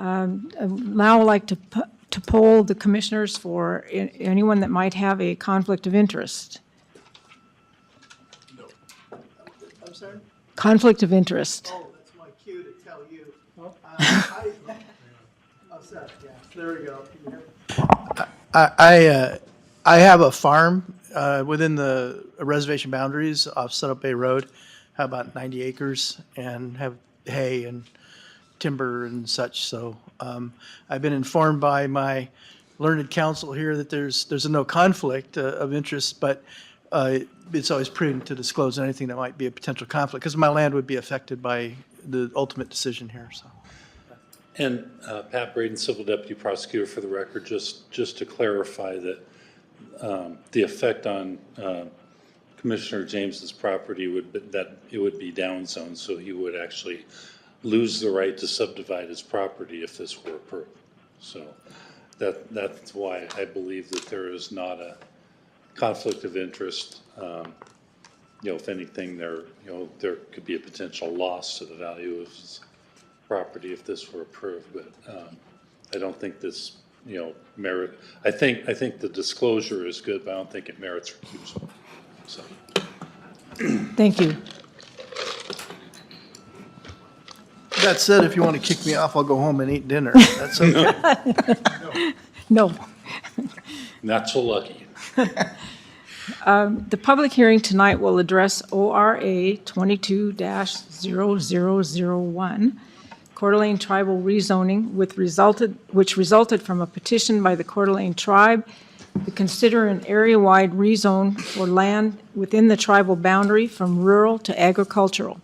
Now I'd like to poll the commissioners for anyone that might have a conflict of interest. No. I'm sorry? Conflict of interest. Oh, that's my cue to tell you. Sorry, yeah, there we go. I have a farm within the reservation boundaries off Setup Bay Road. Have about 90 acres and have hay and timber and such. So I've been informed by my learned counsel here that there's no conflict of interest, but it's always prudent to disclose anything that might be a potential conflict because my land would be affected by the ultimate decision here. So. And Pat Braden, Civil Deputy Prosecutor, for the record, just to clarify that the effect on Commissioner James's property would be downzone, so he would actually lose the right to subdivide his property if this were approved. So that's why I believe that there is not a conflict of interest. If anything, there could be a potential loss to the value of his property if this were approved, but I don't think this, merit. I think the disclosure is good, but I don't think it merits recusal. So. Thank you. That said, if you want to kick me off, I'll go home and eat dinner. That's okay. No. Not so lucky. The public hearing tonight will address ORA 22-0001, Coeur d'Alene tribal rezoning, which resulted from a petition by the Coeur d'Alene tribe to consider an area-wide rezone for land within the tribal boundary from rural to agricultural.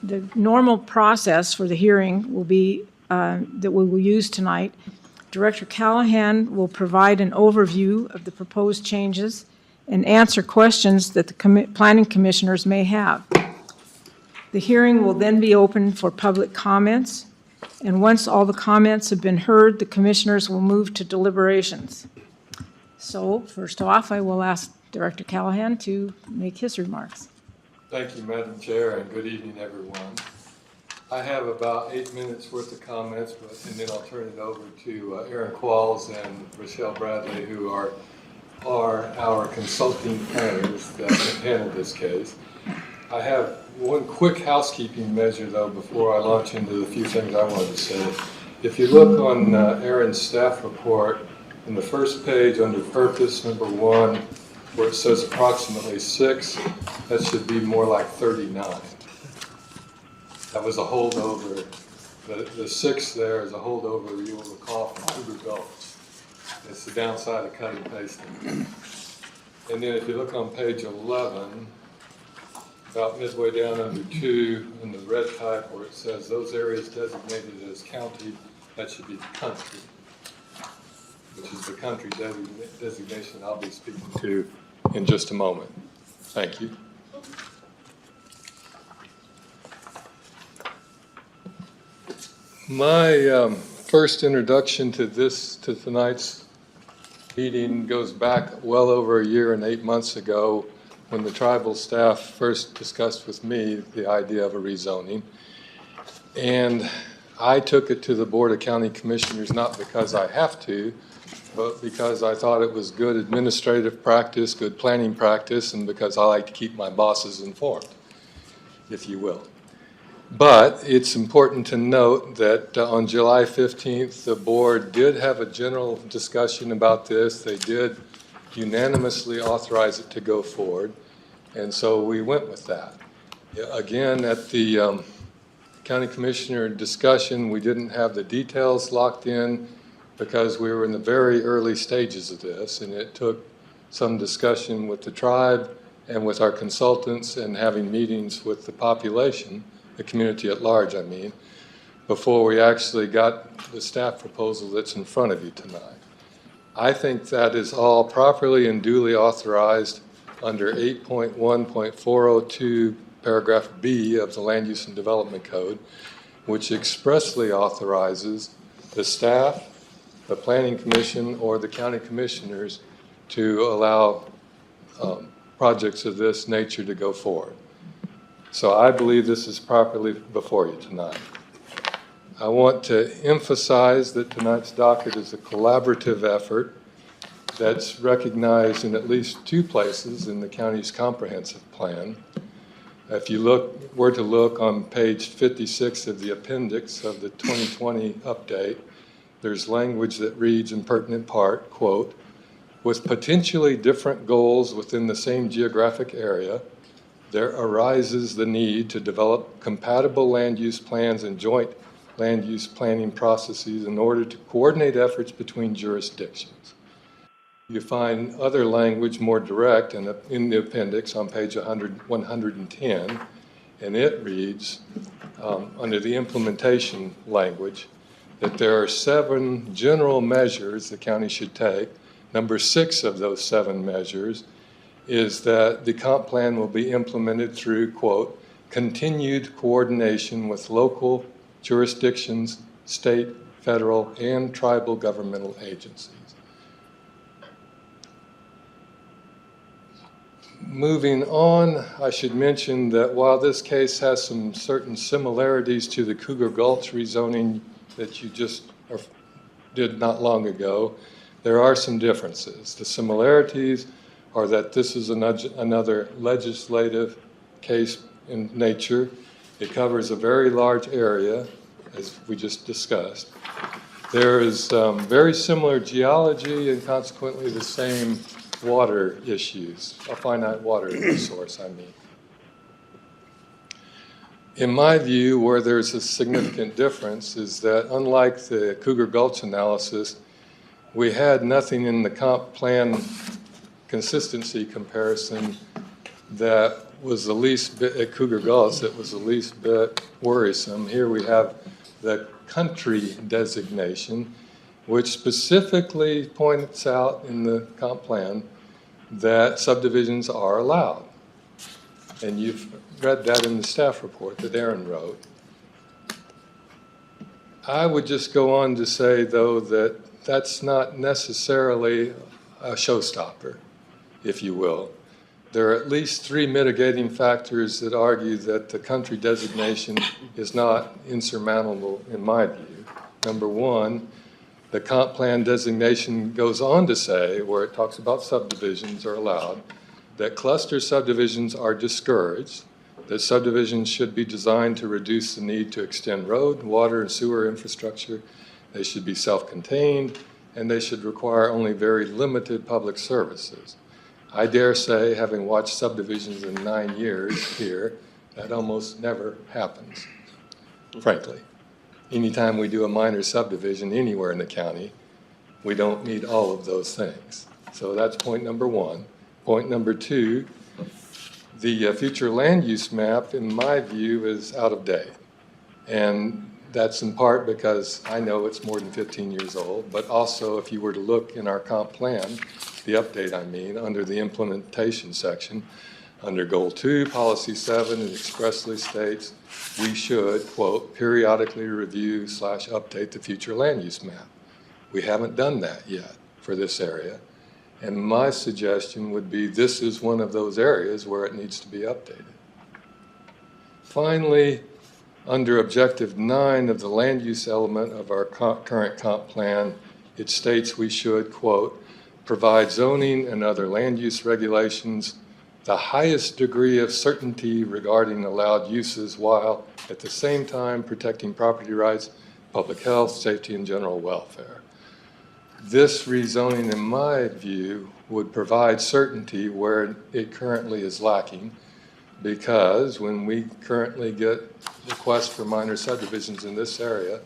The normal process for the hearing will be that we will use tonight. Director Callahan will provide an overview of the proposed changes and answer questions that the planning commissioners may have. The hearing will then be open for public comments, and once all the comments have been heard, the commissioners will move to deliberations. So, first off, I will ask Director Callahan to make his remarks. Thank you, Madam Chair, and good evening, everyone. I have about 8 minutes worth of comments, and then I'll turn it over to Aaron Qualls and Rochelle Bradley, who are our consulting planners that handle this case. I have one quick housekeeping measure, though, before I launch into the few things I wanted to say. If you look on Aaron's staff report, in the first page under purpose, number 1, where it says approximately 6, that should be more like 39. That was a holdover. The 6 there is a holdover, you will recall, from Cougar Gulch. It's the downside of cutting and pasting. And then if you look on page 11, about midway down under 2, in the red type where it says those areas designated as county, that should be country, which is the country designation I'll be speaking to in just a moment. Thank you. My first introduction to tonight's meeting goes back well over a year and 8 months ago when the tribal staff first discussed with me the idea of a rezoning. And I took it to the Board of County Commissioners not because I have to, but because I thought it was good administrative practice, good planning practice, and because I like to keep my bosses informed, if you will. But it's important to note that on July 15th, the board did have a general discussion about this. They did unanimously authorize it to go forward, and so we went with that. Again, at the county commissioner discussion, we didn't have the details locked in because we were in the very early stages of this, and it took some discussion with the tribe and with our consultants and having meetings with the population, the community at large, I mean, before we actually got the staff proposal that's in front of you tonight. I think that is all properly and duly authorized under 8.1.402 paragraph B of the Land Use and Development Code, which expressly authorizes the staff, the Planning Commission, or the county commissioners to allow projects of this nature to go forward. So I believe this is properly before you tonight. I want to emphasize that tonight's docket is a collaborative effort that's recognized in at least 2 places in the county's comprehensive plan. If you were to look on page 56 of the appendix of the 2020 update, there's language that reads in pertinent part, quote, "With potentially different goals within the same geographic area, there arises the need to develop compatible land use plans and joint land use planning processes in order to coordinate efforts between jurisdictions." You find other language more direct in the appendix on page 110, and it reads, under the implementation language, that there are 7 general measures the county should take. Number 6 of those 7 measures is that the comp plan will be implemented through, quote, "continued coordination with local jurisdictions, state, federal, and tribal governmental agencies." Moving on, I should mention that while this case has some certain similarities to the Cougar Gulch rezoning that you just did not long ago, there are some differences. The similarities are that this is another legislative case in nature. It covers a very large area, as we just discussed. There is very similar geology and consequently the same water issues, a finite water resource, I mean. In my view, where there's a significant difference is that unlike the Cougar Gulch analysis, we had nothing in the comp plan consistency comparison that was the least bit at Cougar Gulch that was the least bit worrisome. Here we have the country designation, which specifically points out in the comp plan that subdivisions are allowed. And you've read that in the staff report that Aaron wrote. I would just go on to say, though, that that's not necessarily a showstopper, if you will. There are at least 3 mitigating factors that argue that the country designation is not insurmountable in my view. Number 1, the comp plan designation goes on to say, where it talks about subdivisions are allowed, that cluster subdivisions are discouraged, that subdivisions should be designed to reduce the need to extend road, water, and sewer infrastructure. They should be self-contained, and they should require only very limited public services. I dare say, having watched subdivisions in 9 years here, that almost never happens, frankly. Anytime we do a minor subdivision anywhere in the county, we don't meet all of those things. So that's point number 1. Point number 2, the future land use map, in my view, is out of date. And that's in part because I know it's more than 15 years old, but also if you were to look in our comp plan, the update I mean, under the implementation section, under Goal 2, Policy 7, it expressly states we should, quote, periodically review/update the future land use map. We haven't done that yet for this area. And my suggestion would be this is one of those areas where it needs to be updated. Finally, under Objective 9 of the land use element of our current comp plan, it states we should, quote, provide zoning and other land use regulations the highest degree of certainty regarding allowed uses while at the same time protecting property rights, public health, safety, and general welfare. This rezoning, in my view, would provide certainty where it currently is lacking, because when we currently get requests for minor subdivisions in this area,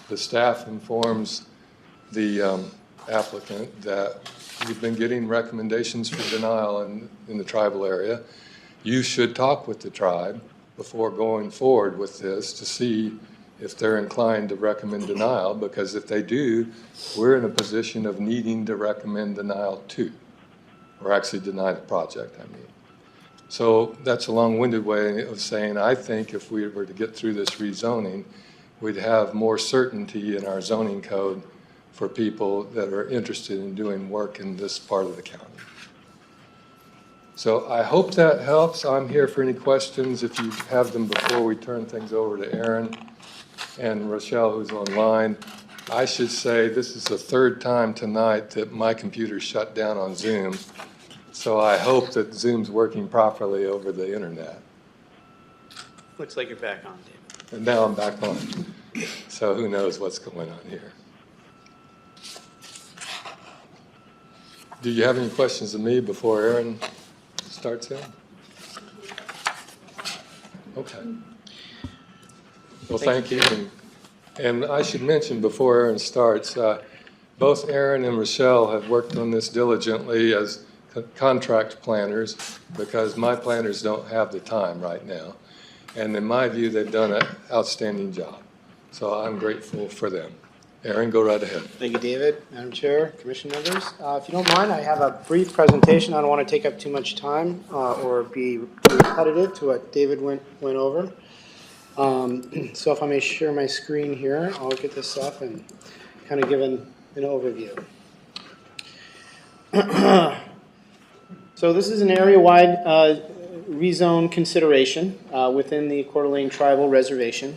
the staff informs the applicant that we've been getting recommendations for denial in the tribal area. You should talk with the tribe before going forward with this to see if they're inclined to recommend denial, because if they do, we're in a position of needing to recommend denial too, or actually deny the project, I mean. So that's a long-winded way of saying I think if we were to get through this rezoning, we'd have more certainty in our zoning code for people that are interested in doing work in this part of the county. So I hope that helps. I'm here for any questions if you have them before we turn things over to Aaron. and Rochelle, who's online. I should say this is the third time tonight that my computer shut down on Zoom. So I hope that Zoom's working properly over the internet. Looks like you're back on, David. And now I'm back on. So who knows what's going on here. Do you have any questions of me before Aaron starts in? Okay. Well, thank you. And I should mention before Aaron starts, both Aaron and Rochelle have worked on this diligently as contract planners because my planners don't have the time right now. And in my view, they've done an outstanding job. So I'm grateful for them. Aaron, go right ahead. Thank you, David, Madam Chair, Commission members. If you don't mind, I have a brief presentation. I don't want to take up too much time or be too repetitive to what David went over. So if I may share my screen here, I'll get this up and kind of give an overview. So this is an area-wide rezone consideration within the Coeur d'Alene Tribal Reservation.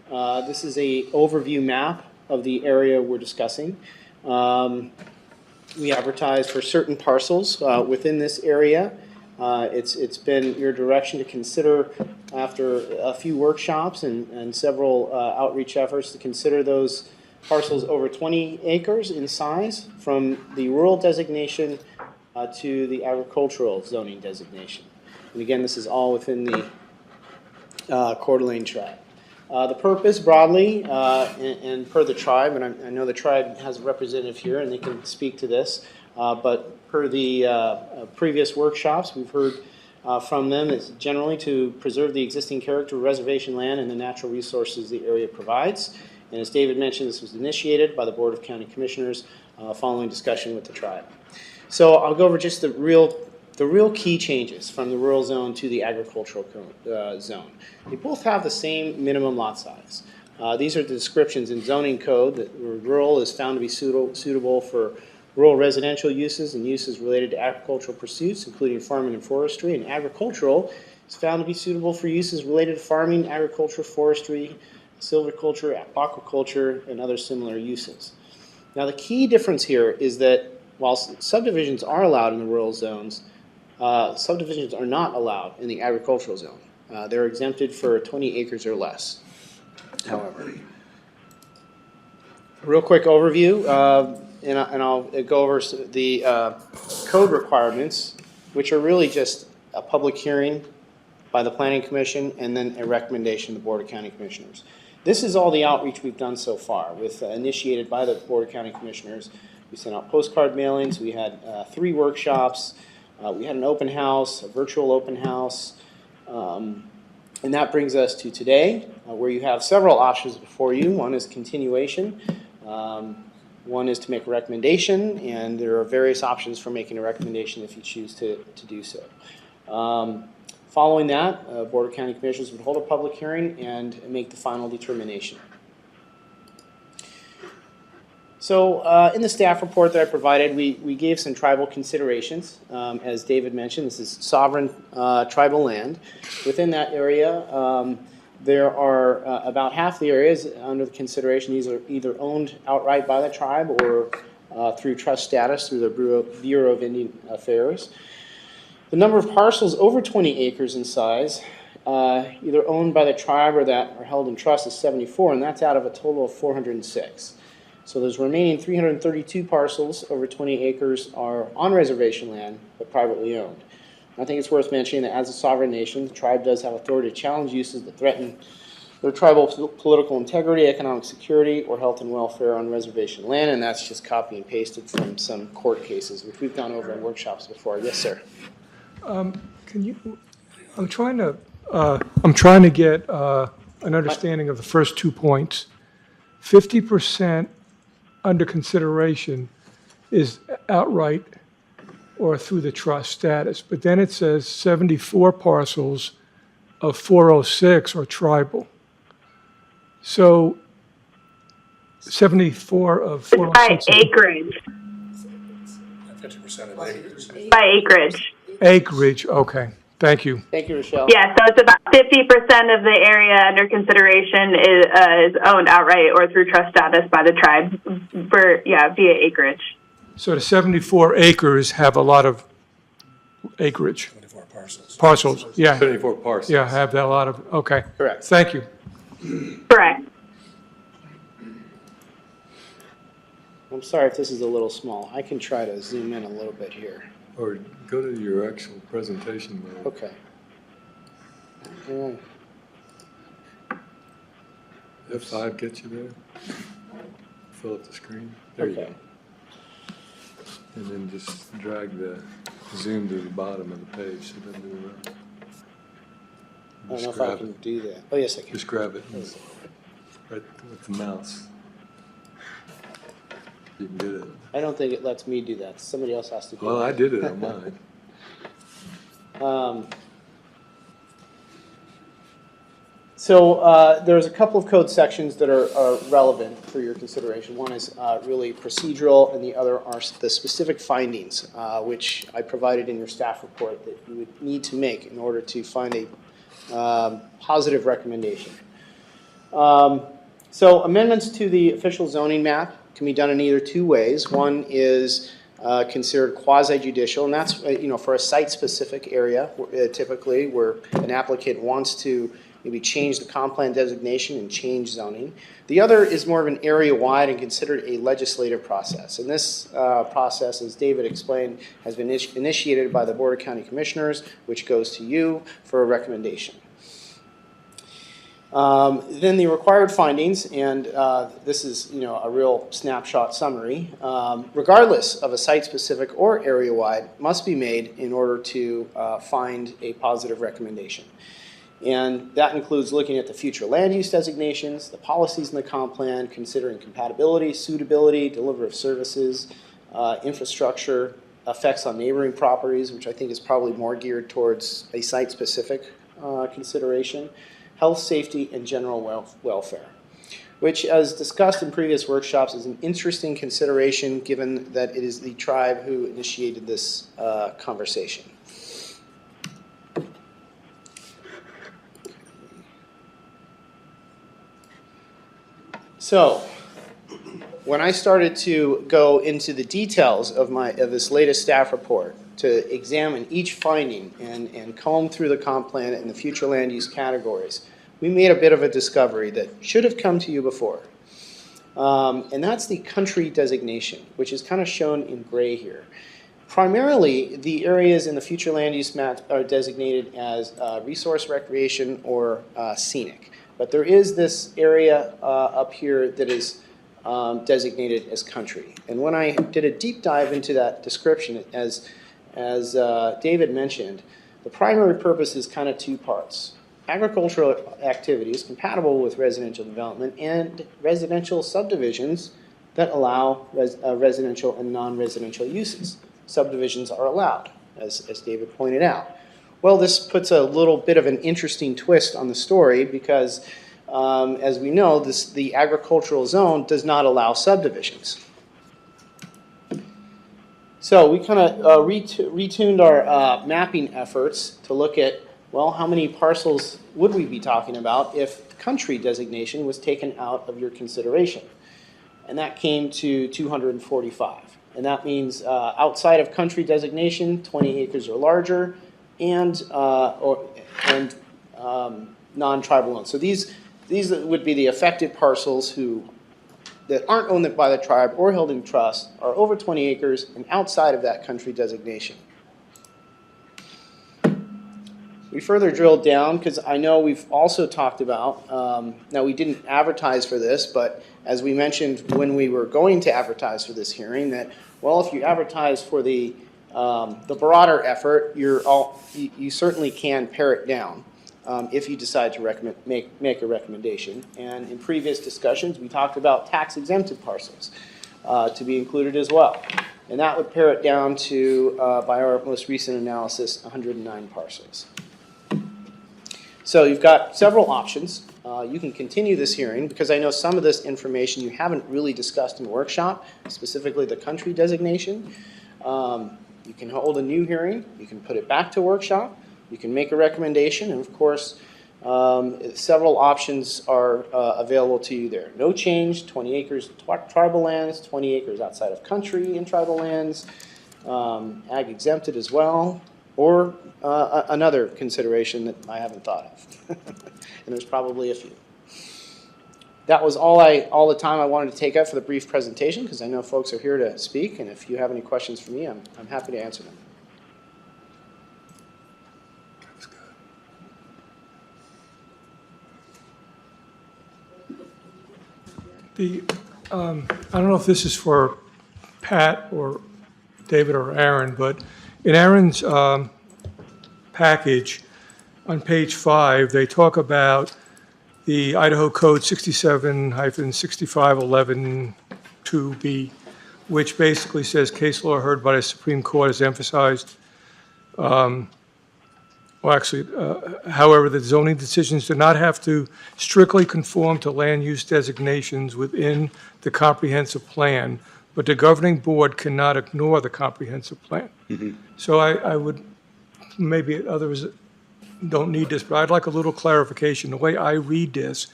This is an overview map of the area we're discussing. We advertise for certain parcels within this area. It's been your direction to consider, after a few workshops and several outreach efforts, to consider those parcels over 20 acres in size from the rural designation to the agricultural zoning designation. And again, this is all within the Coeur d'Alene tribe. The purpose broadly, and per the tribe, and I know the tribe has a representative here and they can speak to this, but per the previous workshops we've heard from them, is generally to preserve the existing character of reservation land and the natural resources the area provides. And as David mentioned, this was initiated by the Board of County Commissioners following discussion with the tribe. So I'll go over just the real key changes from the rural zone to the agricultural zone. They both have the same minimum lot size. These are the descriptions in zoning code that rural is found to be suitable for rural residential uses and uses related to agricultural pursuits, including farming and forestry, and agricultural is found to be suitable for uses related to farming, agriculture, forestry, silviculture, aquaculture, and other similar uses. Now the key difference here is that while subdivisions are allowed in the rural zones, subdivisions are not allowed in the agricultural zone. They're exempted for 20 acres or less, however. Real quick overview, and I'll go over the code requirements, which are really just a public hearing by the Planning Commission and then a recommendation to the Board of County Commissioners. This is all the outreach we've done so far, with initiated by the Board of County Commissioners. We sent out postcard mailings. We had 3 workshops. We had an open house, a virtual open house. And that brings us to today, where you have several options before you. One is continuation. One is to make a recommendation, and there are various options for making a recommendation if you choose to do so. Following that, Board of County Commissioners would hold a public hearing and make the final determination. So in the staff report that I provided, we gave some tribal considerations. As David mentioned, this is sovereign tribal land. Within that area, there are about half the areas under the consideration. These are either owned outright by the tribe or through trust status through the Bureau of Indian Affairs. The number of parcels over 20 acres in size, either owned by the tribe or that are held in trust, is 74, and that's out of a total of 406. So those remaining 332 parcels over 20 acres are on reservation land, but privately owned. I think it's worth mentioning that as a sovereign nation, the tribe does have authority to challenge uses that threaten their tribal political integrity, economic security, or health and welfare on reservation land, and that's just copy and pasted from some court cases, which we've gone over in workshops before. Yes, sir. I'm trying to get an understanding of the first 2 points. 50% under consideration is outright or through the trust status, but then it says 74 parcels of 406 are tribal. So 74 of It's by 406 acreage. 50% of acres. By acreage. acreage. Okay, Thank you. Thank you, Rochelle. Yeah, so it's about 50% of the area under consideration is owned outright or through trust status by the tribe via acreage. So the 74 acres have a lot of acreage. 24 parcels. Parcels, yeah. 74 parcels. Yeah, have that a lot of, okay. Correct. Thank you. Correct. I'm sorry if this is a little small. I can try to zoom in a little bit here. Or go to your actual presentation mode. Okay. Hang on. F5 gets you there. Fill up the screen. There you Okay. go. And then just drag the zoom to the bottom of the page so it doesn't move around. I don't know Just if I grab can it. do that. Oh, yes, I can. Just grab it and right with the mouse. You can get it. I don't think it lets me do that. Somebody else has to do Well, it. I did it on mine. So there's a couple of code sections that are relevant for your consideration. One is really procedural, and the other are the specific findings, which I provided in your staff report that you would need to make in order to find a positive recommendation. So amendments to the official zoning map can be done in either two ways. One is considered quasi-judicial, and that's for a site-specific area, typically where an applicant wants to maybe change the comp plan designation and change zoning. The other is more of an area-wide and considered a legislative process. And this process, as David explained, has been initiated by the Board of County Commissioners, which goes to you for a recommendation. Then the required findings, and this is a real snapshot summary, regardless of a site-specific or area-wide, must be made in order to find a positive recommendation. And that includes looking at the future land use designations, the policies in the comp plan, considering compatibility, suitability, delivery of services, infrastructure, effects on neighboring properties, which I think is probably more geared towards a site-specific consideration, health, safety, and general welfare, which, as discussed in previous workshops, is an interesting consideration given that it is the tribe who initiated this conversation. So, when I started to go into the details of this latest staff report to examine each finding and comb through the comp plan and the future land use categories, we made a bit of a discovery that should have come to you before. And that's the country designation, which is kind of shown in gray here. Primarily, the areas in the future land use map are designated as resource recreation or scenic. But there is this area up here that is designated as country. And when I did a deep dive into that description, as David mentioned, the primary purpose is kind of two parts. Agricultural activities compatible with residential development and residential subdivisions that allow residential and non-residential uses. Subdivisions are allowed, as David pointed out. Well, this puts a little bit of an interesting twist on the story because, as we know, the agricultural zone does not allow subdivisions. So we kind of retuned our mapping efforts to look at, well, how many parcels would we be talking about if country designation was taken out of your consideration? And that came to 245. And that means outside of country designation, 20 acres or larger, and non-tribal owned. So these would be the affected parcels that aren't owned by the tribe or held in trust, are over 20 acres and outside of that country designation. We further drilled down because I know we've also talked about, now we didn't advertise for this, but as we mentioned when we were going to advertise for this hearing, that, well, if you advertise for the broader effort, you certainly can pare it down if you decide to make a recommendation. And in previous discussions, we talked about tax exempted parcels to be included as well. And that would pare it down to, by our most recent analysis, 109 parcels. So you've got several options. You can continue this hearing because I know some of this information you haven't really discussed in workshop, specifically the country designation. You can hold a new hearing. You can put it back to workshop, you can make a recommendation, and of course, several options are available to you there. No change, 20 acres tribal lands, 20 acres outside of country in tribal lands, ag exempted as well, or another consideration that I haven't thought of. And there's probably a few. That was all the time I wanted to take up for the brief presentation, because I know folks are here to speak, and if you have any questions for me, I'm happy to answer them. I don't know if this is for Pat or David or Aaron, but in Aaron's package, on page 5, they talk about the Idaho Code 67-6511-2B, which basically says case law heard by the Supreme Court has emphasized, however, that zoning decisions do not have to strictly conform to land use designations within the comprehensive plan, but the governing board cannot ignore the comprehensive plan. So I would, maybe others don't need this, but I'd like a little clarification. The way I read this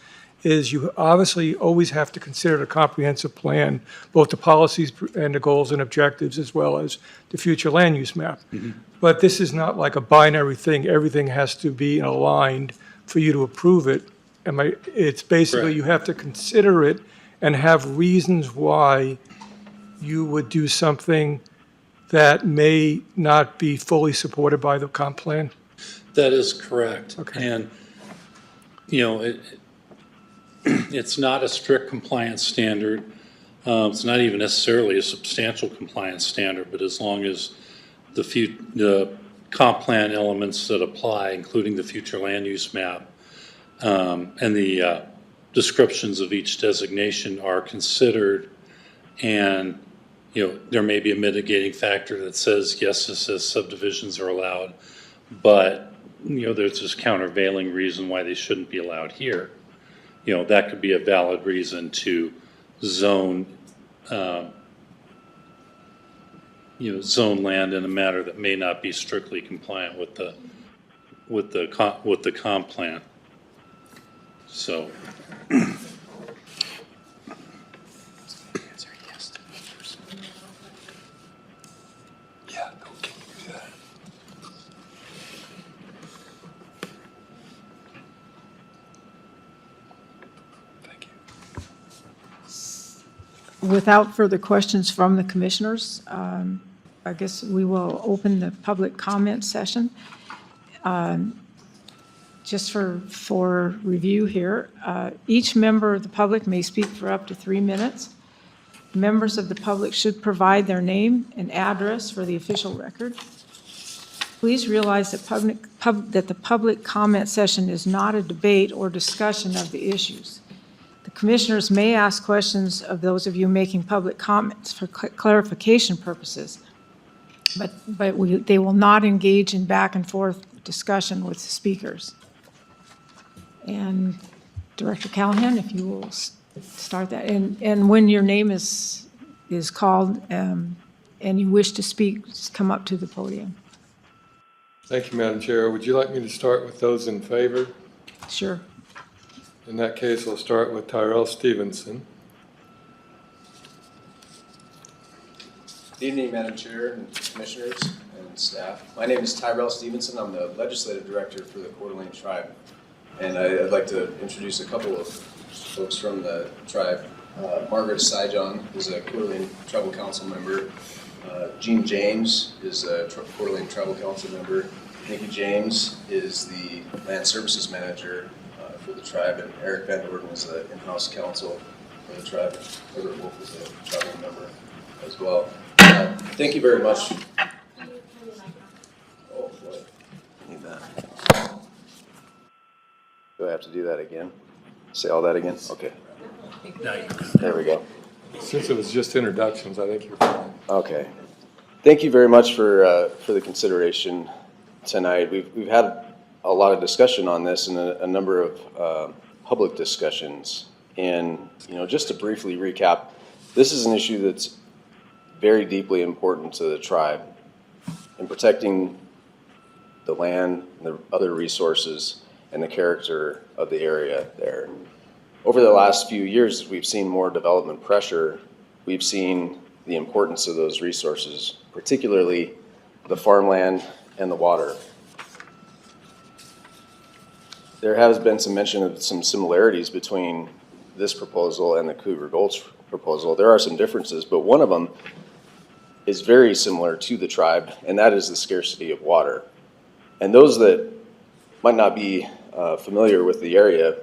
is you obviously always have to consider the comprehensive plan, both the policies and the goals and objectives, as well as the future land use map. But this is not like a binary thing. Everything has to be aligned for you to approve it. It's basically Correct. you have to consider it and have reasons why you would do something that may not be fully supported by the comp plan. That is correct. Okay. And, it's not a strict compliance standard. It's not even necessarily a substantial compliance standard, but as long as the comp plan elements that apply, including the future land use map, and the descriptions of each designation are considered, and there may be a mitigating factor that says, yes, this says subdivisions are allowed, but there's this countervailing reason why they shouldn't be allowed here. That could be a valid reason to zone, zone land in a manner that may not be strictly compliant with the comp plan. So. Without further questions from the commissioners, I guess we will open the public comment session. Just for review here, each member of the public may speak for up to 3 minutes. Members of the public should provide their name and address for the official record. Please realize that the public comment session is not a debate or discussion of the issues. The commissioners may ask questions of those of you making public comments for clarification purposes, but they will not engage in back and forth discussion with speakers. And Director Callahan, if you will start that. And when your name is called and you wish to speak, just come up to the podium. Thank you, Madam Chair. Would you like me to start with those in favor? Sure. In that case, I'll start with Tyrell Stevenson. Good evening, Madam Chair and Commissioners and staff. My name is Tyrell Stevenson. I'm the Legislative Director for the Kootenai Tribe. And I'd like to introduce a couple of folks from the tribe. Margaret Saijon is a Kootenai Tribal Council member. Gene James is a Kootenai Tribal Council member. Nikki James is the Land Services Manager for the tribe, and Eric Van Orden is the in-house counsel for the tribe. Herbert Wolf is a tribal member as well. Thank you very much. Oh, boy. Need that. Do I have to do that again? Say all that again? Okay. There we go. Since it was just introductions, I think you're fine. Okay. Thank you very much for the consideration tonight. We've had a lot of discussion on this and a number of public discussions. And, just to briefly recap, this is an issue that's very deeply important to the tribe in protecting the the land, the other resources, and the character of the area there. Over the last few years, we've seen more development pressure. We've seen the importance of those resources, particularly the farmland and the water. There has been some mention of some similarities between this proposal and the Cougar Gulch proposal. There are some differences, but one of them is very similar to the tribe, and that is the scarcity of water. And those that might not be familiar with the area,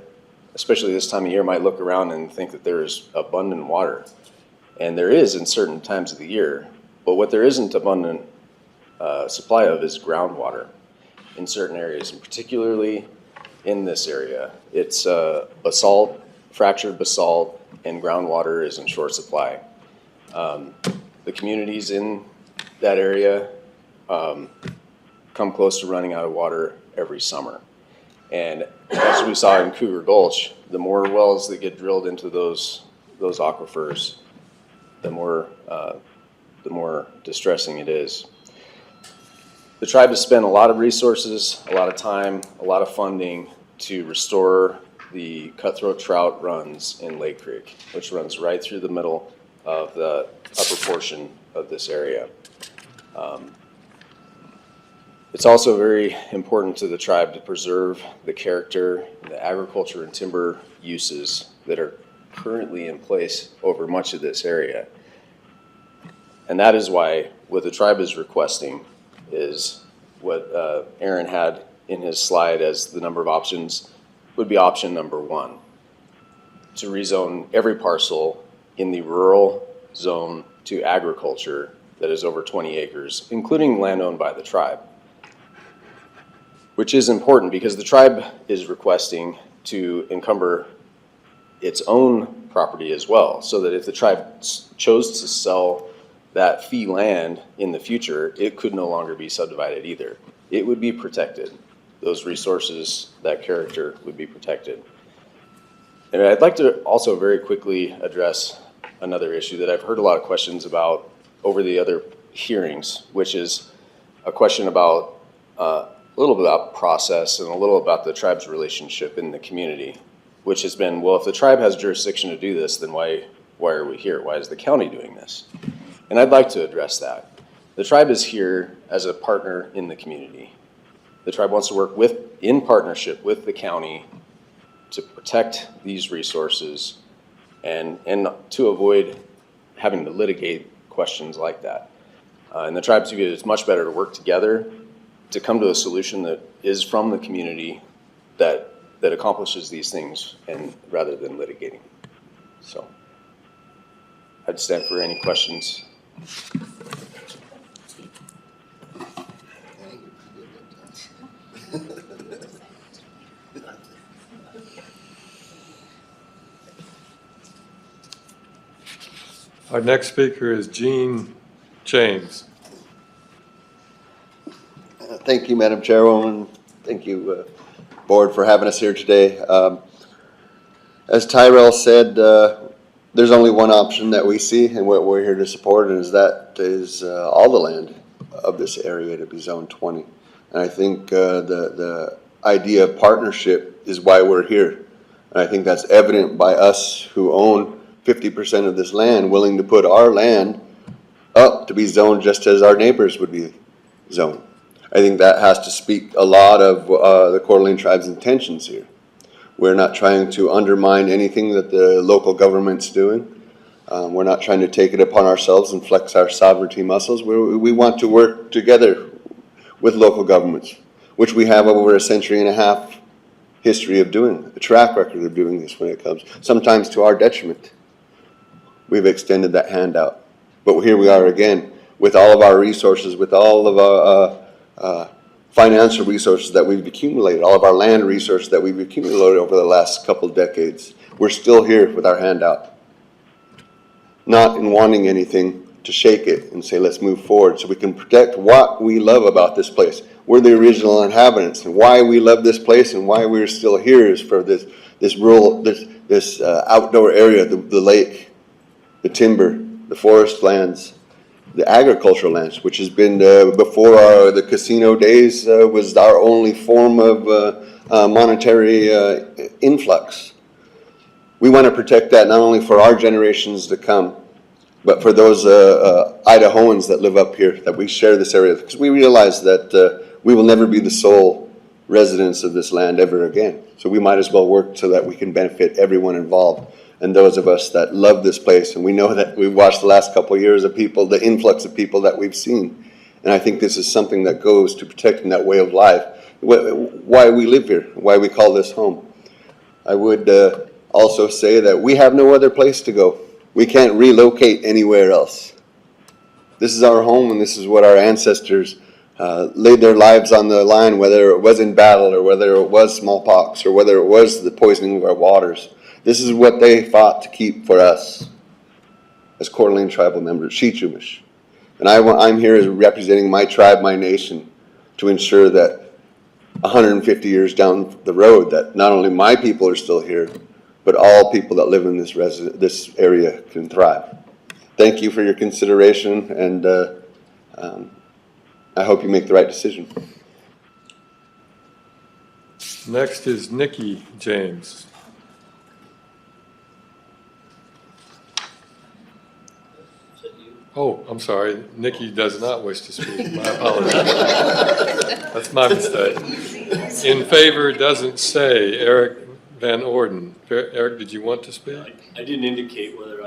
especially this time of year, might look around and think that there's abundant water. And there is in certain times of the year, but what there isn't abundant supply of is groundwater in certain areas, and particularly in this area. It's basalt, fractured basalt, and groundwater is in short supply. The communities in that area come close to running out of water every summer. And as we saw in Cougar Gulch, the more wells that get drilled into those aquifers, the more distressing it is. The tribe has spent a lot of resources, a lot of time, a lot of funding to restore the cutthroat trout runs in Lake Creek, which runs right through the middle of the upper portion of this area. It's also very important to the tribe to preserve the character, the agriculture and timber uses that are currently in place over much of this area. And that is why what the tribe is requesting is what Aaron had in his slide as the number of options would be option number 1, to rezone every parcel in the rural zone to agriculture that is over 20 acres, including land owned by the tribe. Which is important because the tribe is requesting to encumber its own property as well, so that if the tribe chose to sell that fee land in the future, it could no longer be subdivided either. It would be protected. Those resources, that character would be protected. And I'd like to also very quickly address another issue that I've heard a lot of questions about over the other hearings, which is a question about a little bit about process and a little about the tribe's relationship in the community, which has been, well, if the tribe has jurisdiction to do this, then why are we here? Why is the county doing this? And I'd like to address that. The tribe is here as a partner in the community. The tribe wants to work in partnership with the county to protect these resources and to avoid having to litigate questions like that. And the tribe's view is it's much better to work together to come to a solution that is from the community that accomplishes these things, and rather than litigating. So I'd stand for any questions. Our next speaker is Gene James. Thank you, Madam Chairwoman. Thank you, Board, for having us here today. As Tyrell said, there's only one option that we see and what we're here to support, and that is all the land of this area to be Zone 20. And I think the idea of partnership is why we're here. And I think that's evident by us who own 50% of this land, willing to put our land up to be zoned just as our neighbors would be zoned. I think that has to speak a lot of the Coeur d'Alene tribe's intentions here. We're not trying to undermine anything that the local government's doing. We're not trying to take it upon ourselves and flex our sovereignty muscles. We want to work together with local governments, which we have over a century and a half history of doing, a track record of doing this when it comes, sometimes to our detriment. We've extended that hand out. But here we are again with all of our resources, with all of our financial resources that we've accumulated, all of our land resources that we've accumulated over the last couple decades. We're still here with our hand out, not in wanting anything to shake it and say, let's move forward so we can protect what we love about this place. We're the original inhabitants, and why we love this place and why we're still here is for this rural, this outdoor area, the lake, the timber, the forest lands, the agricultural lands, which has been, before the casino days, was our only form of monetary influx. We want to protect that not only for our generations to come, but for those Idahoans that live up here, that we share this area, because we realize that we will never be the sole residents of this land ever again. So we might as well work so that we can benefit everyone involved, and those of us that love this place. And we know that we've watched the last couple of years of people, the influx of people that we've seen. And I think this is something that goes to protecting that way of life, why we live here, why we call this home. I would also say that we have no other place to go. We can't relocate anywhere else. This is our home, and this is what our ancestors laid their lives on the line, whether it was in battle or whether it was smallpox or whether it was the poisoning of our waters. This is what they fought to keep for us as Coeur d'Alene tribal members, Shechumish. And I'm here as representing my tribe, my nation, to ensure that 150 years down the road, that not only my people are still here, but all people that live in this area can thrive. Thank you for your consideration, and I hope you make the right decision. Next is Nikki James. Oh, I'm sorry. Nikki does not wish to speak. My apologies. That's my mistake. In favor doesn't say Eric Van Orden. Eric, did you want to speak? I didn't indicate whether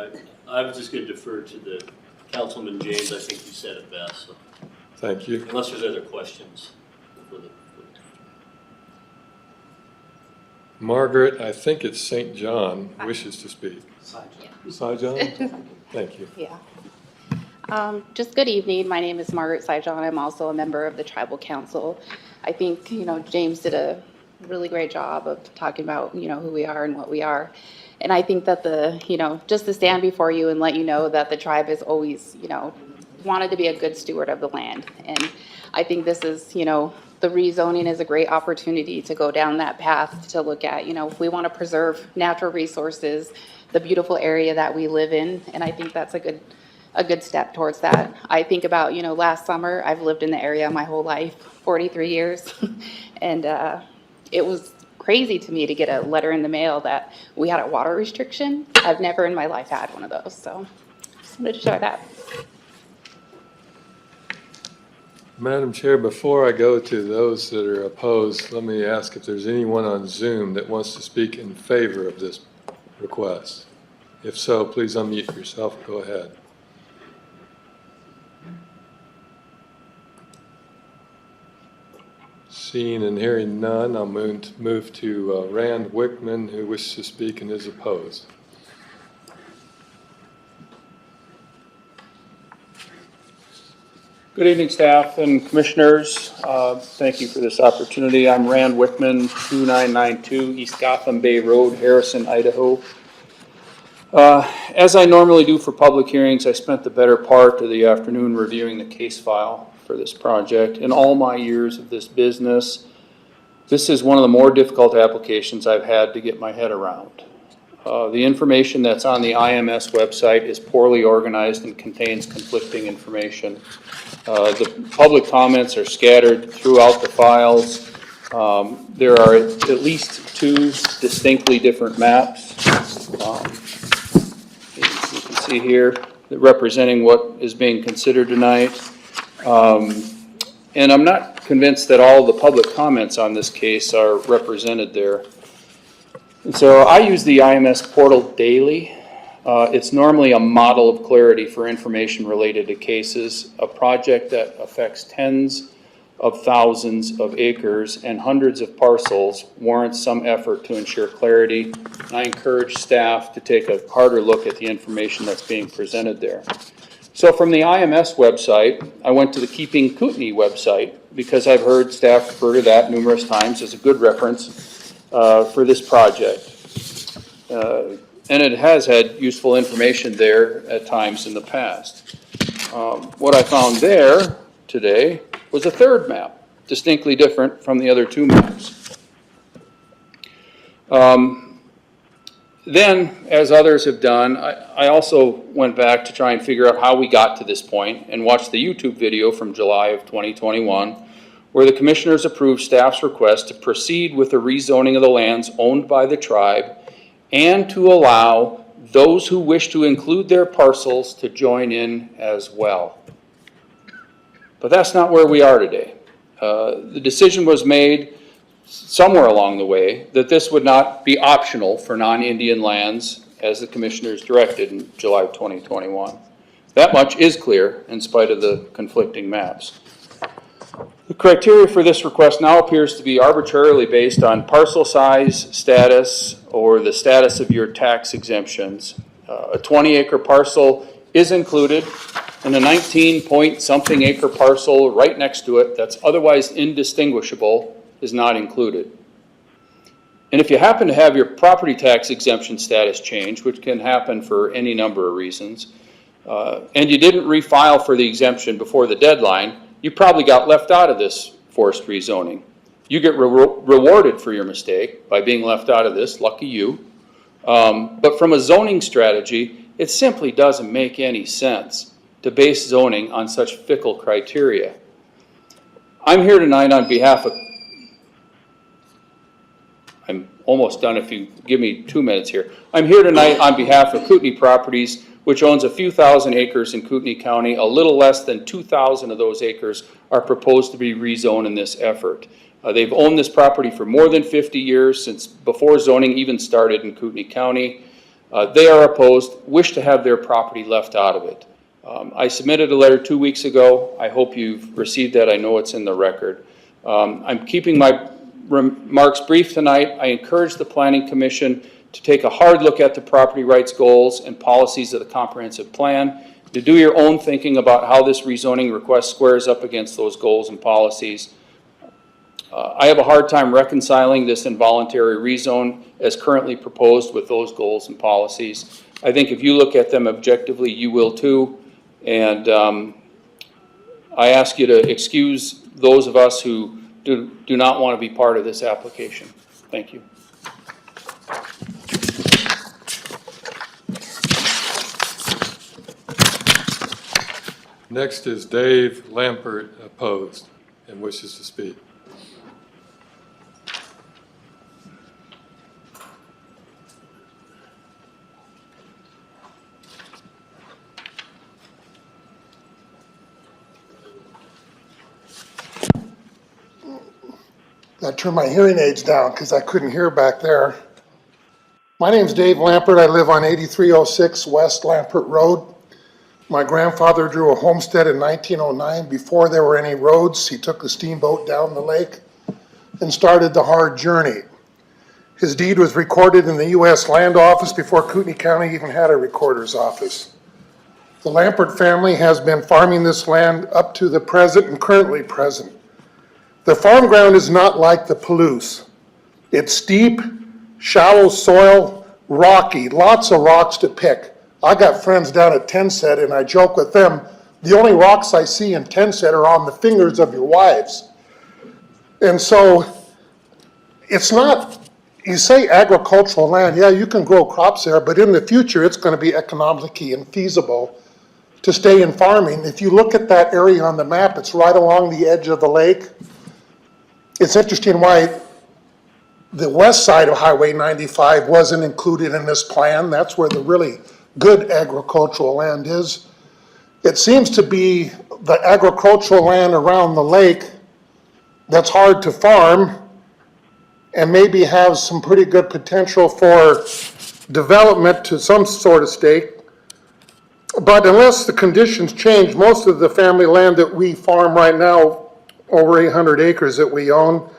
I was just going to defer to the Councilman James. I think you said it best. So. Thank you. Unless there's other questions. Margaret, I think it's St. John, wishes to speak. Sajan? Thank you. Yeah. Just good evening. My name is Margaret Sajan. I'm also a member of the Tribal Council. I think, James did a really great job of talking about, who we are and what we are. And I think that just to stand before you and let you know that the tribe has always, wanted to be a good steward of the land. And I think this is, the rezoning is a great opportunity to go down that path to look at, if we want to preserve natural resources, the beautiful area that we live in. And I think that's a good step towards that. I think about, last summer, I've lived in the area my whole life, 43 years. And it was crazy to me to get a letter in the mail that we had a water restriction. I've never in my life had one of those. So just wanted to share that. Madam Chair, before I go to those that are opposed, let me ask if there's anyone on Zoom that wants to speak in favor of this request. If so, please unmute yourself. Go ahead. Seeing and hearing none, I'll move to Rand Wickman, who wishes to speak and is opposed. Good evening, staff and commissioners. Thank you for this opportunity. I'm Rand Wickman, 2992 East Gotham Bay Road, Harrison, Idaho. As I normally do for public hearings, I spent the better part of the afternoon reviewing the case file for this project. In all my years of this business, this is one of the more difficult applications I've had to get my head around. The information that's on the IMS website is poorly organized and contains conflicting information. The public comments are scattered throughout the files. There are at least 2 distinctly different maps. You can see here representing what is being considered tonight. And I'm not convinced that all the public comments on this case are represented there. And so I use the IMS portal daily. It's normally a model of clarity for information related to cases. A project that affects tens of thousands of acres and hundreds of parcels warrants some effort to ensure clarity. I encourage staff to take a harder look at the information that's being presented there. So from the IMS website, I went to the Keeping Kootenai website because I've heard staff refer to that numerous times as a good reference for this project. And it has had useful information there at times in the past. What I found there today was a third map, distinctly different from the other 2 maps. Then, as others have done, I also went back to try and figure out how we got to this point and watched the YouTube video from July of 2021, where the commissioners approved staff's request to proceed with the rezoning of the lands owned by the tribe and to allow those who wish to include their parcels to join in as well. But that's not where we are today. The decision was made somewhere along the way that this would not be optional for non-Indian lands as the commissioners directed in July of 2021. That much is clear in spite of the conflicting maps. The criteria for this request now appears to be arbitrarily based on parcel size, status, or the status of your tax exemptions. A 20-acre parcel is included, and a 19-point-something acre parcel right next to it that's otherwise indistinguishable is not included. And if you happen to have your property tax exemption status change, which can happen for any number of reasons, and you didn't refile for the exemption before the deadline, you probably got left out of this forced rezoning. You get rewarded for your mistake by being left out of this, lucky you. But from a zoning strategy, it simply doesn't make any sense to base zoning on such fickle criteria. I'm here tonight on behalf of, I'm almost done if you give me 2 minutes here. I'm here tonight on behalf of Kootenai Properties, which owns a few thousand acres in Kootenai County. A little less than 2,000 of those acres are proposed to be rezoned in this effort. They've owned this property for more than 50 years, since before zoning even started in Kootenai County. They are opposed, wish to have their property left out of it. I submitted a letter 2 weeks ago. I hope you've received that. I know it's in the record. I'm keeping my remarks brief tonight. I encourage the Planning Commission to take a hard look at the property rights goals and policies of the comprehensive plan, to do your own thinking about how this rezoning request squares up against those goals and policies. I have a hard time reconciling this involuntary rezone as currently proposed with those goals and policies. I think if you look at them objectively, you will too. And I ask you to excuse those of us who do not want to be part of this application. Thank you. Next is Dave Lampert, opposed and wishes to speak. I turned my hearing aids down because I couldn't hear back there. My name's Dave Lampert. I live on 8306 West Lampert Road. My grandfather drew a homestead in 1909. Before there were any roads, he took a steamboat down the lake and started the hard journey. His deed was recorded in the U.S. Land Office before Kootenai County even had a recorder's office. The Lampert family has been farming this land up to the present and currently present. The farm ground is not like the Palouse. It's steep, shallow soil, rocky, lots of rocks to pick. I got friends down at Tenset and I joke with them, the only rocks I see in Tenset are on the fingers of your wives. And so it's not, you say agricultural land, yeah, you can grow crops there, but in the future it's going to be economically infeasible to stay in farming. If you look at that area on the map, it's right along the edge of the lake. It's interesting why the west side of Highway 95 wasn't included in this plan. That's where the really good agricultural land is. It seems to be the agricultural land around the lake that's hard to farm and maybe has some pretty good potential for development to some sort of stake. But unless the conditions change, most of the family land that we farm right now, over 800 acres that we own,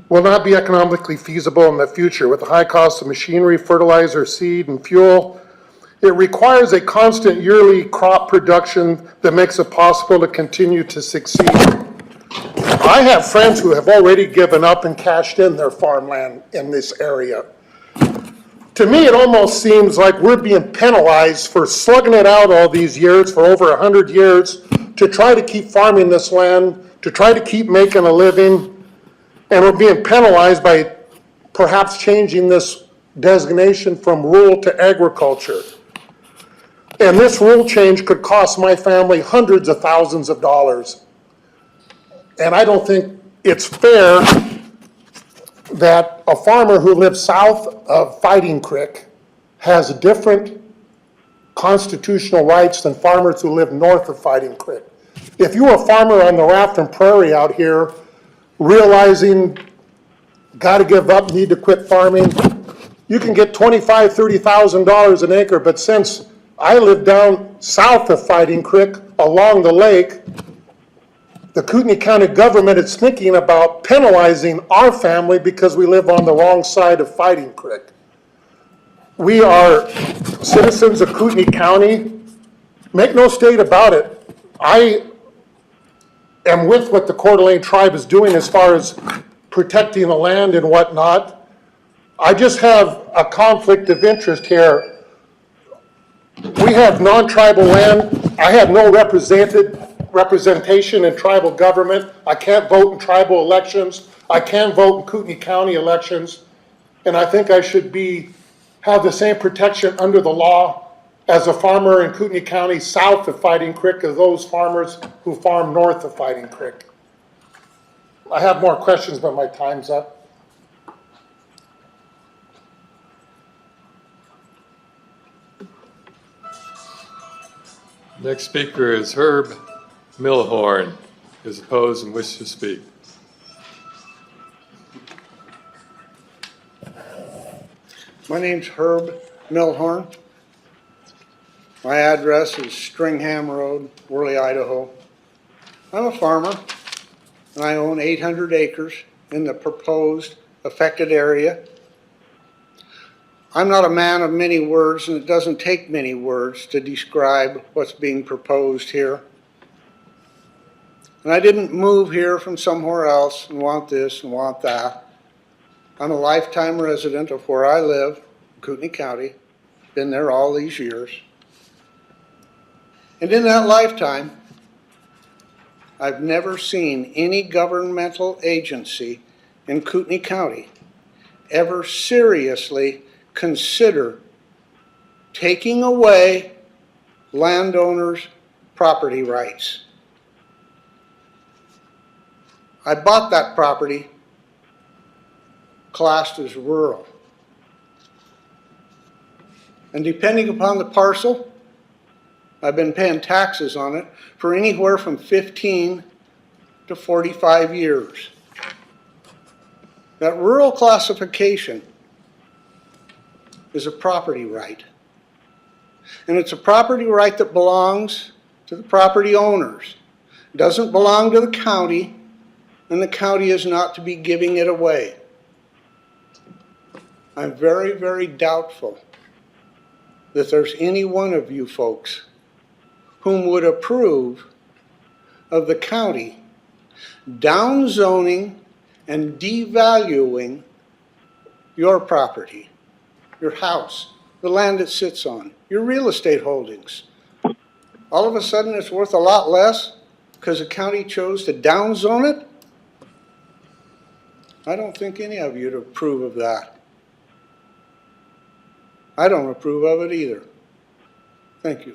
will not be economically feasible in the future. With the high cost of machinery, fertilizer, seed, and fuel, it requires a constant yearly crop production that makes it possible to continue to succeed. I have friends who have already given up and cashed in their farmland in this area. To me, it almost seems like we're being penalized for slugging it out all these years, for over 100 years, to try to keep farming this land, to try to keep making a living, and we're being penalized by perhaps changing this designation from rural to agriculture. And this rule change could cost my family hundreds of thousands of dollars. And I don't think it's fair that a farmer who lives south of Fighting Creek has different constitutional rights than farmers who live north of Fighting Creek. If you're a farmer on the Rafton Prairie out here, realizing got to give up, need to quit farming, you can get $25,000, $30,000 an acre. But since I live down south of Fighting Creek along the lake, the Kootenai County government is thinking about penalizing our family because we live on the wrong side of Fighting Creek. We are citizens of Kootenai County. Make no state about it. I am with what the Coeur d'Alene tribe is doing as far as protecting the land and whatnot. I just have a conflict of interest here. We have non-tribal land. I have no representation in tribal government. I can't vote in tribal elections. I can vote in Kootenai County elections. And I think I should have the same protection under the law as a farmer in Kootenai County south of Fighting Creek as those farmers who farm north of Fighting Creek. I have more questions, but my time's up. Next speaker is Herb Milhorn, is opposed and wishes to speak. My name's Herb Milhorn. My address is Stringham Road, Worley, Idaho. I'm a farmer, and I own 800 acres in the proposed affected area. I'm not a man of many words, and it doesn't take many words to describe what's being proposed here. And I didn't move here from somewhere else and want this and want that. I'm a lifetime resident of where I live, Kootenai County. Been there all these years. And in that lifetime, I've never seen any governmental agency in Kootenai County ever seriously consider taking away landowners' property rights. I bought that property classed as rural. And depending upon the parcel, I've been paying taxes on it for anywhere from 15 to 45 years. That rural classification is a property right. And it's a property right that belongs to the property owners. It doesn't belong to the county, and the county is not to be giving it away. I'm very, very doubtful that there's any one of you folks whom would approve of the county downzoning and devaluing your property, your house, the land it sits on, your real estate holdings. All of a sudden it's worth a lot less because the county chose to downzone it? I don't think any of you would approve of that. I don't approve of it either. Thank you.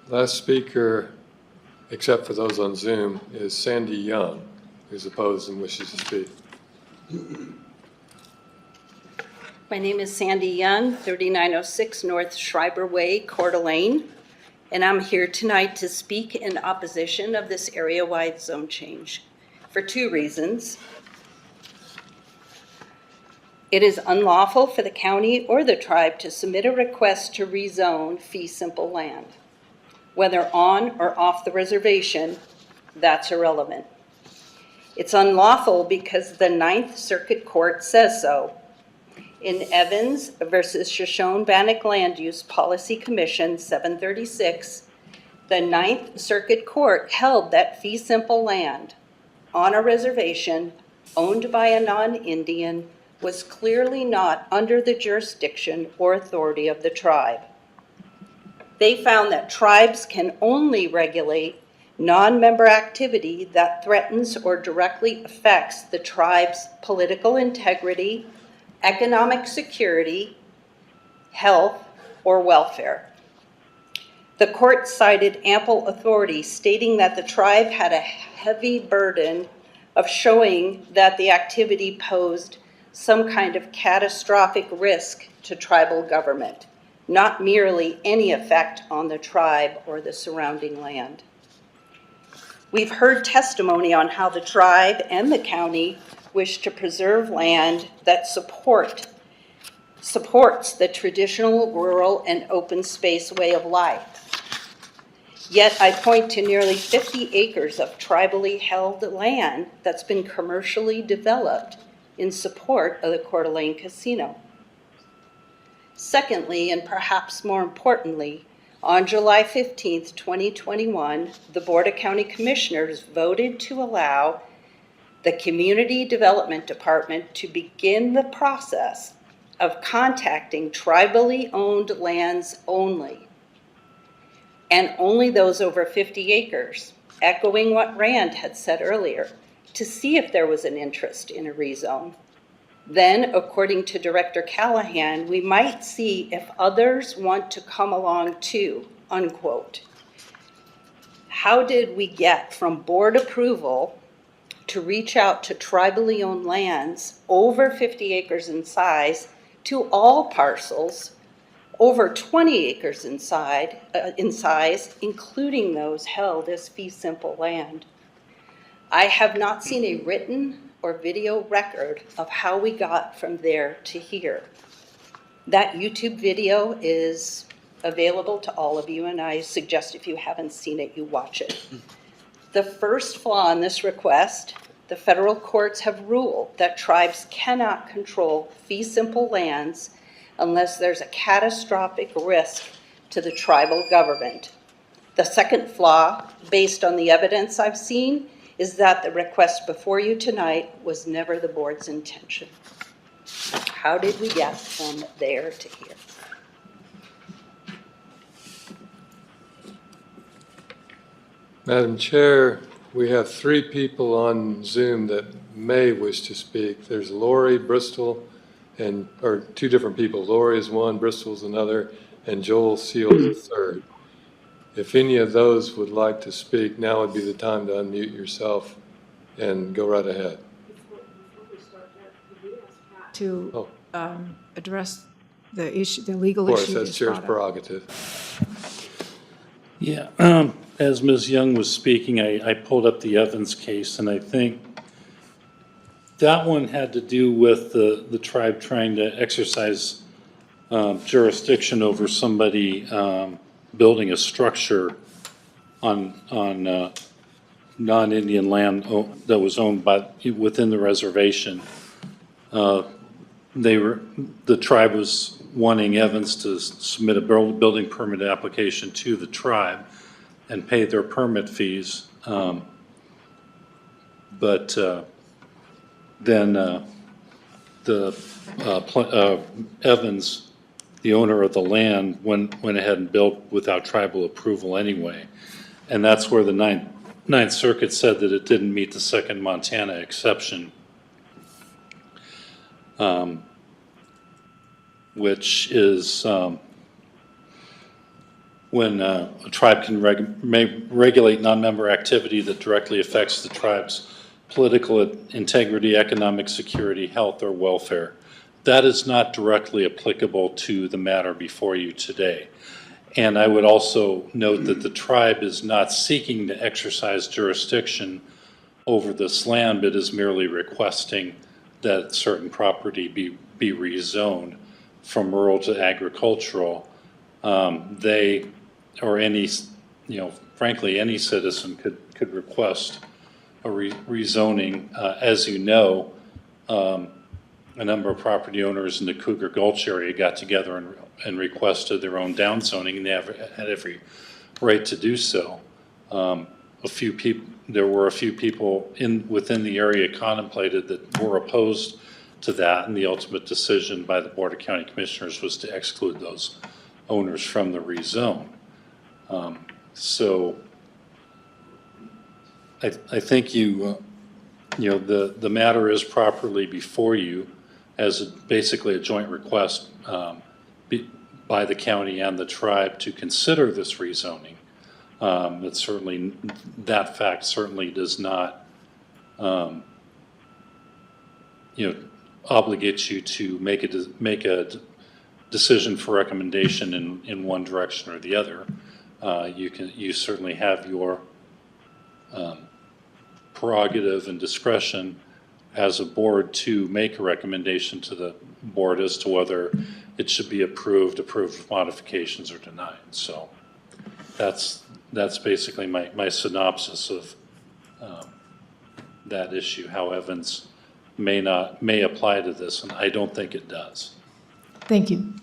Last speaker, except for those on Zoom, is Sandy Young, who's opposed and wishes to speak. My name is Sandy Young, 3906 North Schreiber Way, Coeur d'Alene, and I'm here tonight to speak in opposition of this area-wide zone change for two reasons. It is unlawful for the county or the tribe to submit a request to rezone fee simple land. Whether on or off the reservation, that's irrelevant. It's unlawful because the Ninth Circuit Court says so. In Evans versus Shoshone-Bannock Land Use Policy Commission 736, the Ninth Circuit Court held that fee simple land on a reservation owned by a non-Indian was clearly not under the jurisdiction or authority of the tribe. They found that tribes can only regulate non-member activity that threatens or directly affects the tribe's political integrity, economic security, health, or welfare. The court cited ample authority stating that the tribe had a heavy burden of showing that the activity posed some kind of catastrophic risk to tribal government, not merely any effect on the tribe or the surrounding land. We've heard testimony on how the tribe and the county wish to preserve land that supports the traditional rural and open space way of life. Yet I point to nearly 50 acres of tribally held land that's been commercially developed in support of the Coeur d'Alene Casino. Secondly, and perhaps more importantly, on July 15th, 2021, the Board of County Commissioners voted to allow the Community Development Department to begin the process of contacting tribally owned lands only, and only those over 50 acres, echoing what Rand had said earlier, to see if there was an interest in a rezone. Then, according to Director Callahan, we might see if others want to come along too, unquote. How did we get from board approval to reach out to tribally owned lands over 50 acres in size to all parcels over 20 acres in size, including those held as fee simple land? I have not seen a written or video record of how we got from there to here. That YouTube video is available to all of you, and I suggest if you haven't seen it, you watch it. The first flaw in this request, the federal courts have ruled that tribes cannot control fee simple lands unless there's a catastrophic risk to the tribal government. The second flaw, based on the evidence I've seen, is that the request before you tonight was never the board's intention. How did we get from there to here? Madam Chair, we have 3 people on Zoom that may wish to speak. There's Lori, Bristol, or 2 different people. Lori is one, Bristol is another, and Joel Seal is the third. If any of those would like to speak, now would be the time to unmute yourself and go right ahead. To address the issue, the legal Of issue. course, that's chair's prerogative. Yeah, as Ms. Young was speaking, I pulled up the Evans case, and I think that one had to do with the tribe trying to exercise jurisdiction over somebody building a structure on non-Indian land that was owned within the reservation. The tribe was wanting Evans to submit a building permit application to the tribe and pay their permit fees. But then Evans, the owner of the land, went ahead and built without tribal approval anyway. And that's where the Ninth Circuit said that it didn't meet the second Montana exception, which is when a tribe can regulate non-member activity that directly affects the tribe's political integrity, economic security, health, or welfare. That is not directly applicable to the matter before you today. And I would also note that the tribe is not seeking to exercise jurisdiction over this land, but is merely requesting that certain property be rezoned from rural to agricultural. They, or any, frankly, any citizen could request a rezoning. As you know, a number of property owners in the Cougar Gulch area got together and requested their own downzoning, and they had every right to do so. There were a few people within the area contemplated that were opposed to that, and the ultimate decision by the Board of County Commissioners was to exclude those owners from the rezone. So I think you know, the matter is properly before you as basically a joint request by the county and the tribe to consider this rezoning. It certainly, that fact certainly does not, obligate you to make a decision for recommendation in one direction or the other. You certainly have your prerogative and discretion as a board to make a recommendation to the board as to whether it should be approved with modifications, or denied. So that's basically my synopsis of that issue, how Evans may apply to this, and I don't think it does. Thank you.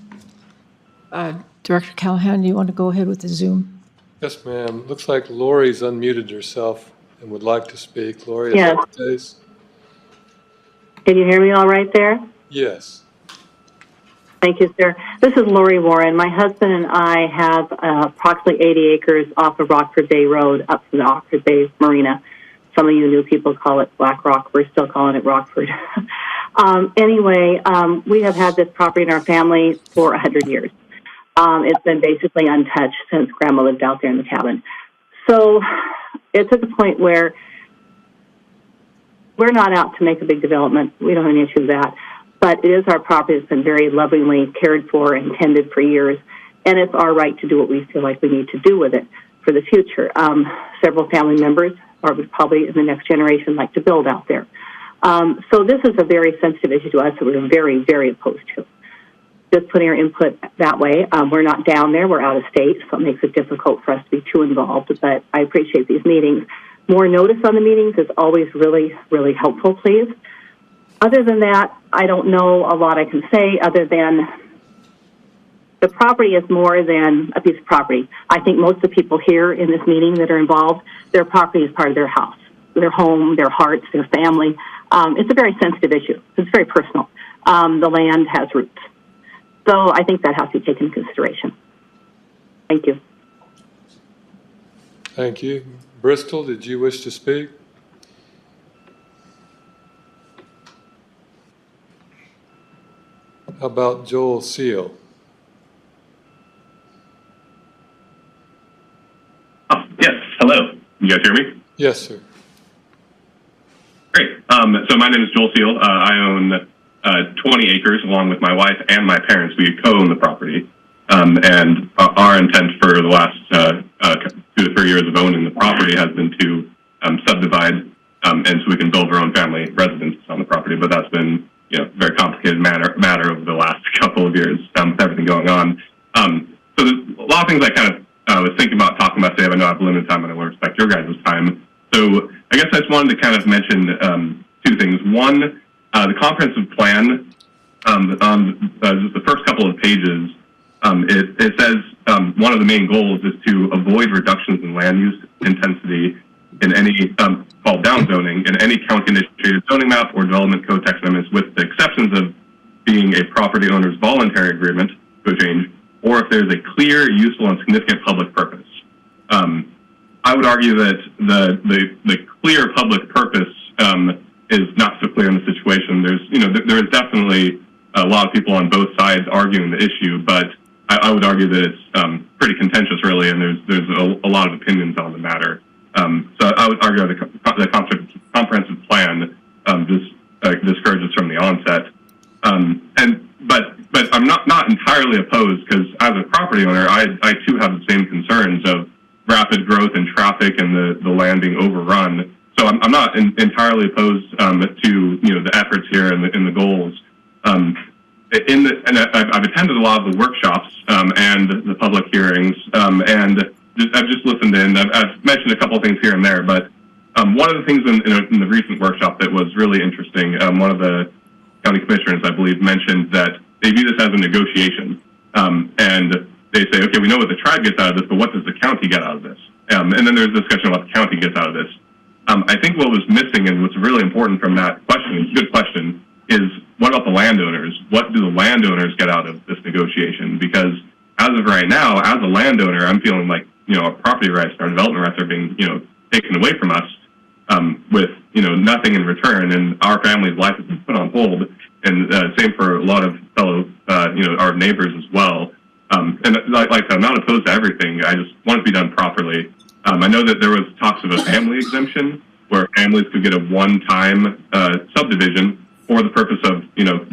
Director Callahan, do you want to go ahead with the Zoom? Yes, ma'am. Looks like Lori's unmuted herself and would like to speak. Lori, is Yes. that the case? Can you hear me all right there? Yes. Thank you, sir. This is Lori Warren. My husband and I have approximately 80 acres off of Rockford Bay Road up to the Rockford Bay Marina. Some of you new people call it Black Rock. We're still calling it Rockford. Anyway, we have had this property in our family for 100 years. It's been basically untouched since Grandma lived out there in the cabin. So it's at the point where we're not out to make a big development. We don't have any issue with that. But it is our property. It's been very lovingly cared for and tended for years. And it's our right to do what we feel like we need to do with it for the future. Several family members, or would probably in the next generation, like to build out there. So this is a very sensitive issue to us that we're very, very opposed to. Just putting our input that way. We're not down there. We're out of state, so it makes it difficult for us to be too involved. But I appreciate these meetings. More notice on the meetings is always really, really helpful, please. Other than that, I don't know a lot I can say other than the property is more than a piece of property. I think most of the people here in this meeting that are involved, their property is part of their house, their home, their hearts, their family. It's a very sensitive issue. It's very personal. The land has roots. So I think that has to be taken into consideration. Thank you. Thank you. Bristol, did you wish to speak? How about Joel Seal? Oh, yes, hello. You guys hear me? Yes, sir. Great. So my name is Joel Seal. I own 20 acres along with my wife and my parents. We co-own the property. And our intent for the last 2 to 3 years of owning the property has been to subdivide and so we can build our own family residence on the property. But that's been a very complicated matter over the last couple of years with everything going on. So there's a lot of things I kind of was thinking about talking about today. I know I have limited time and I want to respect your guys' time. So I guess I just wanted to kind of mention 2 things. One, the comprehensive plan on just the first couple of pages, it says one of the main goals is to avoid reductions in land use intensity in any called downzoning in any county-initiated zoning map or development code text amendments, with the exceptions of being a property owner's voluntary agreement to a change, or if there's a clear, useful, and significant public purpose. I would argue that the clear public purpose is not so clear in the situation. There is definitely a lot of people on both sides arguing the issue, but I would argue that it's pretty contentious, really, and there's a lot of opinions on the matter. So I would argue that the comprehensive plan discourages from the onset. But I'm not entirely opposed, because as a property owner, I too have the same concerns of rapid growth in traffic and the land being overrun. So I'm not entirely opposed to the efforts here and the goals. And I've attended a lot of the workshops and the public hearings, and I've just listened in. I've mentioned a couple of things here and there, but one of the things in the recent workshop that was really interesting, one of the county commissioners, I believe, mentioned that they view this as a negotiation. And they say, okay, we know what the tribe gets out of this, but what does the county get out of this? And then there's discussion about what the county gets out of this. I think what was missing and what's really important from that question, it's a good question, is what about the landowners? What do the landowners get out of this negotiation? Because as of right now, as a landowner, I'm feeling like, our property rights, our development rights are being, taken away from us. with, nothing in return. And our family's life has been put on hold. And same for a lot of fellow, our neighbors as well. And like I said, I'm not opposed to everything. I just want it to be done properly. I know that there was talks of a family exemption where families could get a one-time subdivision for the purpose of,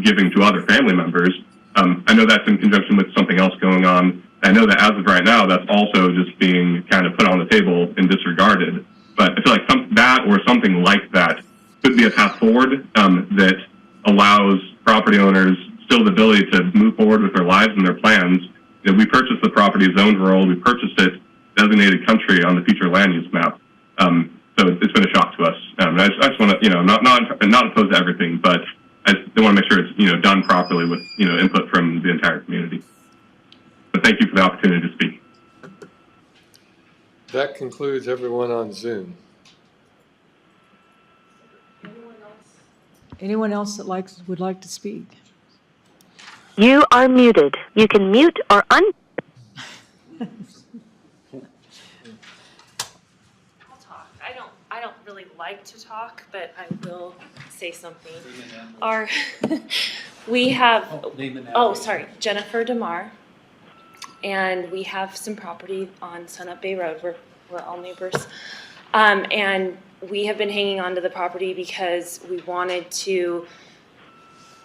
giving to other family members. I know that's in conjunction with something else going on. I know that as of right now, that's also just being kind of put on the table and disregarded. But I feel like that or something like that could be a path forward that allows property owners still the ability to move forward with their lives and their plans. We purchased the property zoned rural. We purchased it designated country on the future land use map. So it's been a shock to us. And I just want to, not opposed to everything, but I want to make sure it's, done properly with, input from the entire community. But thank you for the opportunity to speak. That concludes everyone on Zoom. Anyone else that would like to speak? You are muted. You can mute or un- I don't really like to talk, but I will say something. We have, Jennifer DeMar, and we have some property on Sunup Bay Road. We're all neighbors. And we have been hanging on to the property because we wanted to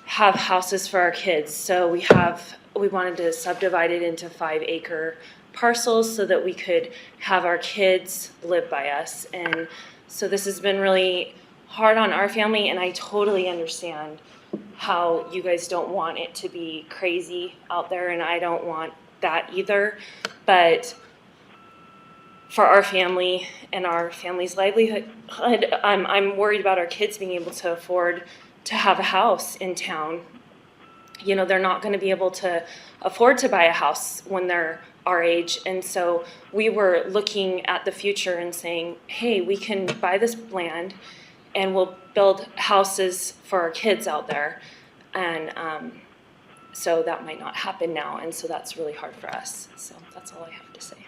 have houses for our kids. So we wanted to subdivide it into 5-acre parcels so that we could have our kids live by us. And so this has been really hard on our family, and I totally understand how you guys don't want it to be crazy out there, and I don't want that either. But for our family and our family's livelihood, I'm worried about our kids being able to afford to have a house in town. They're not going to be able to afford to buy a house when they're our age. And so we were looking at the future and saying, hey, we can buy this land and we'll build houses for our kids out there. And so that might not happen now. And so that's really hard for us. So that's all I have to say.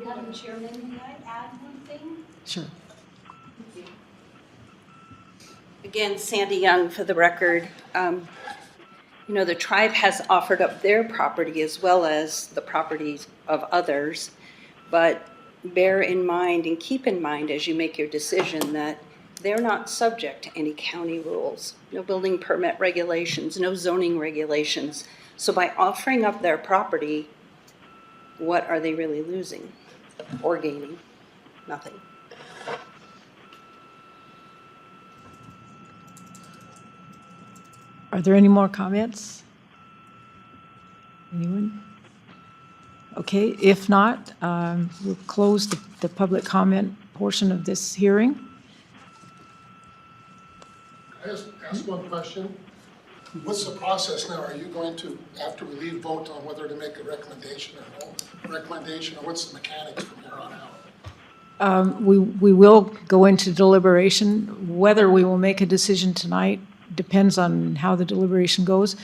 Madam Chairman, may I add one thing? Sure. Again, Sandy Young for the record. The tribe has offered up their property as well as the properties of others, but bear in mind and keep in mind as you make your decision that they're not subject to any county rules, no building permit regulations, no zoning regulations. So by offering up their property, what are they really losing or gaining? Nothing. Are there any more comments? Anyone? Okay, if not, we'll close the public comment portion of this hearing. Can I just ask one question? What's the process now? Are you going to, after we leave, vote on whether to make a recommendation or no recommendation, or what's the mechanics from here on out? We will go into deliberation. Whether we will make a decision tonight depends on how the deliberation goes,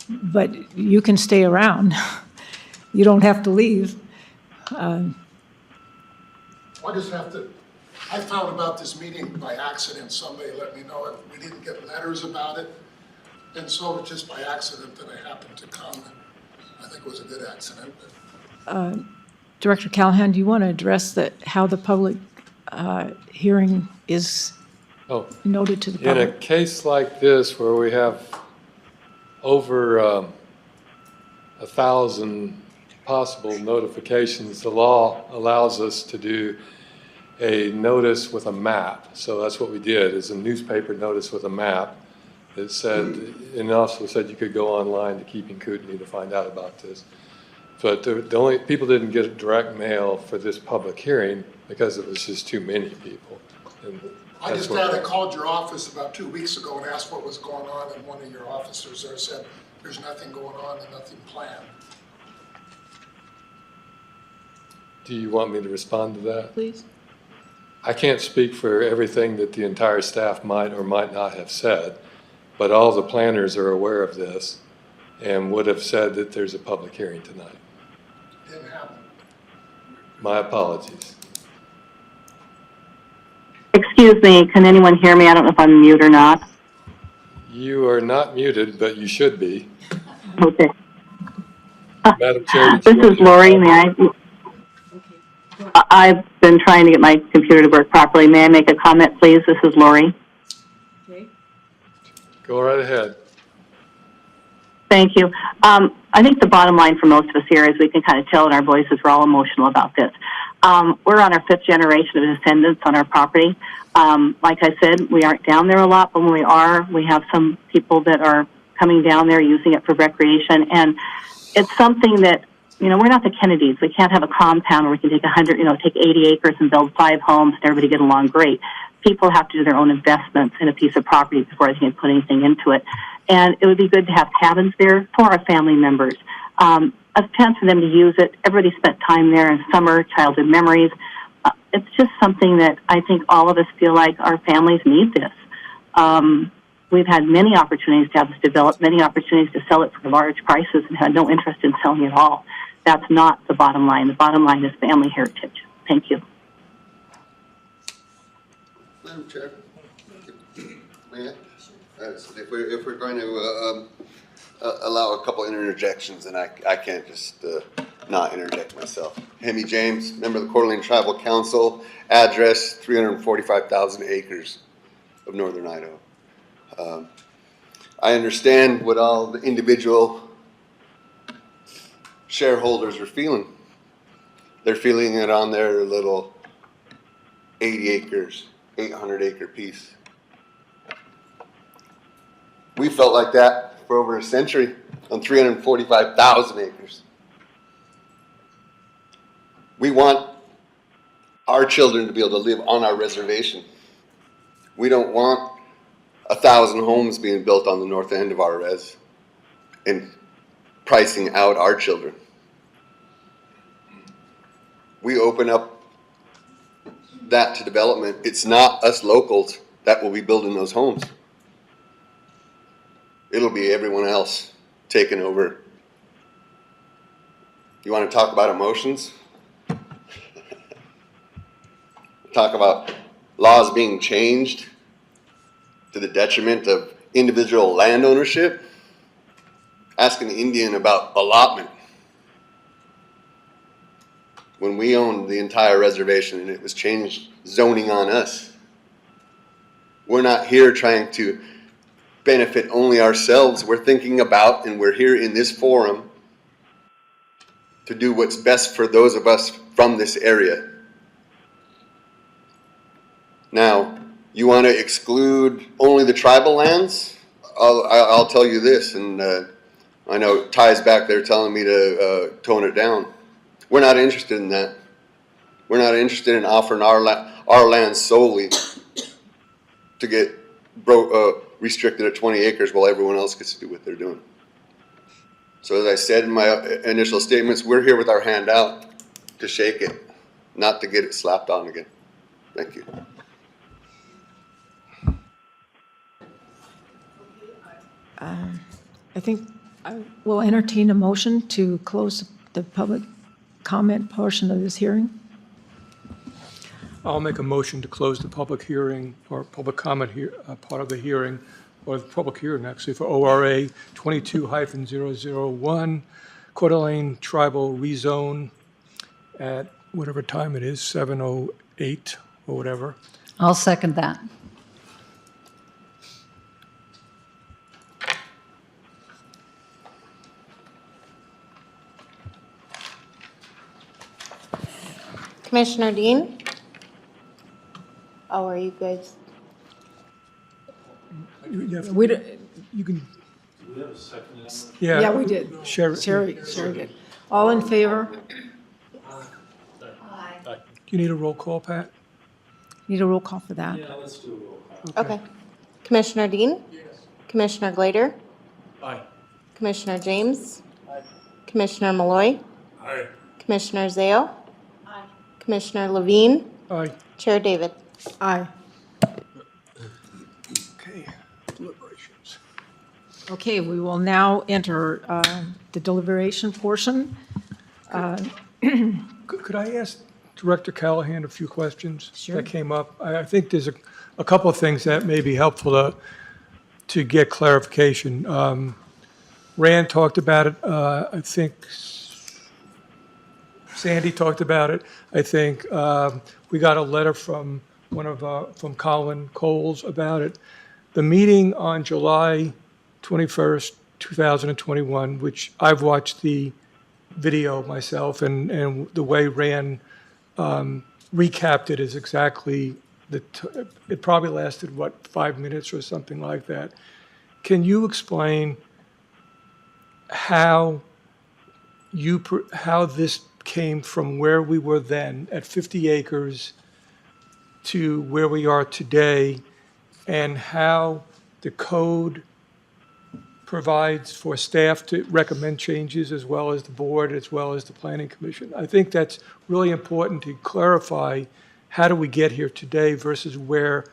but you can stay around. You don't have to leave. I just have to, I found about this meeting by accident. Somebody let me know it. We didn't get letters about it. And so just by accident that I happened to come. I think it was a good accident. Director Callahan, do you want to address how the public hearing is noted to the public? In a case like this where we have over 1,000 possible notifications, the law allows us to do a notice with a map. So that's what we did, is a newspaper notice with a map. It said, and also said you could go online to Keeping Kootenai to find out about this. But the only people didn't get direct mail for this public hearing because it was just too many people. And I just had called your office about 2 weeks ago and asked what was going on, and one of your officers there said there's nothing going on and nothing planned. Do you want me to respond to that? Please. I can't speak for everything that the entire staff might or might not have said, but all the planners are aware of this and would have said that there's a public hearing tonight. Didn't happen. My apologies. Excuse me, can anyone hear me? I don't know if I'm mute or not. You are not muted, but you should be. Okay. Madam Chair, did This you want is to? Lori. I've been trying to get my computer to work properly. May I make a comment, please? This is Lori. Go right ahead. Thank you. I think the bottom line for most of us here is we can kind of tell in our voices we're all emotional about this. We're on our 5th generation of descendants on our property. Like I said, we aren't down there a lot, but when we are, we have some people that are coming down there using it for recreation. And it's something that, we're not the Kennedys. We can't have a compound where we can take 80 acres and build 5 homes and everybody get along great. People have to do their own investments in a piece of property before they can put anything into it. And it would be good to have cabins there for our family members. A chance for them to use it. Everybody spent time there in summer, childhood memories. It's just something that I think all of us feel like our families need this. We've had many opportunities to have this developed, many opportunities to sell it for large prices and had no interest in selling it all. That's not the bottom line. The bottom line is family heritage. Thank you. Madam Chair, may I? If we're going to allow a couple interjections, and I can't just not interject myself. Hemi James, member of the Coeur d'Alene Tribal Council, address 345,000 acres of northern Idaho. I understand what all the individual shareholders are feeling. They're feeling it on their little 80 acres, 800 acre piece. We felt like that for over a century on 345,000 acres. We want our children to be able to live on our reservation. We don't want 1,000 homes being built on the north end of our res and pricing out our children. We open up that to development. It's not us locals that will be building those homes. It'll be everyone else taking over. You want to talk about emotions? Talk about laws being changed to the detriment of individual land ownership? Ask an Indian about allotment. When we owned the entire reservation and it was changed zoning on us. We're not here trying to benefit only ourselves. We're thinking about, and we're here in this forum to do what's best for those of us from this area. Now, you want to exclude only the tribal lands? I'll tell you this, and I know Ty's back there telling me to tone it down. We're not interested in that. We're not interested in offering our land solely to get restricted at 20 acres while everyone else gets to do what they're doing. So as I said in my initial statements, we're here with our hand out to shake it, not to get it slapped on again. Thank you. I think I will entertain a motion to close the public comment portion of this hearing. I'll make a motion to close the public hearing or public comment here, part of the hearing, or the public hearing actually, for ORA 22-001, Coeur d'Alene Tribal Rezone at whatever time it is, 7:08 or whatever. I'll second that. Commissioner Dean? Oh, are you guys? We don't- You can, Do we have a second? yeah. Yeah, we did. Sherry did. All in favor? Do you need a roll call, Pat? Need a roll call for that? Yeah, let's do a roll call. Okay. Commissioner Dean? Yes. Commissioner Glader? Aye. Commissioner James? Aye. Commissioner Malloy? Aye. Commissioner Zale? Aye. Commissioner Levine? Aye. Chair David? Aye. Okay, deliberations. Okay, we will now enter the deliberation portion. Could I ask Director Callahan a few questions Sure. that came up. I think there's a couple of things that may be helpful to get clarification. Rand talked about it. I think Sandy talked about it. I think we got a letter from from Colin Coles about it. The meeting on July 21st, 2021, which I've watched the video myself, and the way Rand recapped it is exactly it probably lasted, what, 5 minutes or something like that. Can you explain how this came from where we were then at 50 acres to where we are today, and how the code provides for staff to recommend changes, as well as the board, as well as the planning commission? I think that's really important to clarify. How do we get here today versus where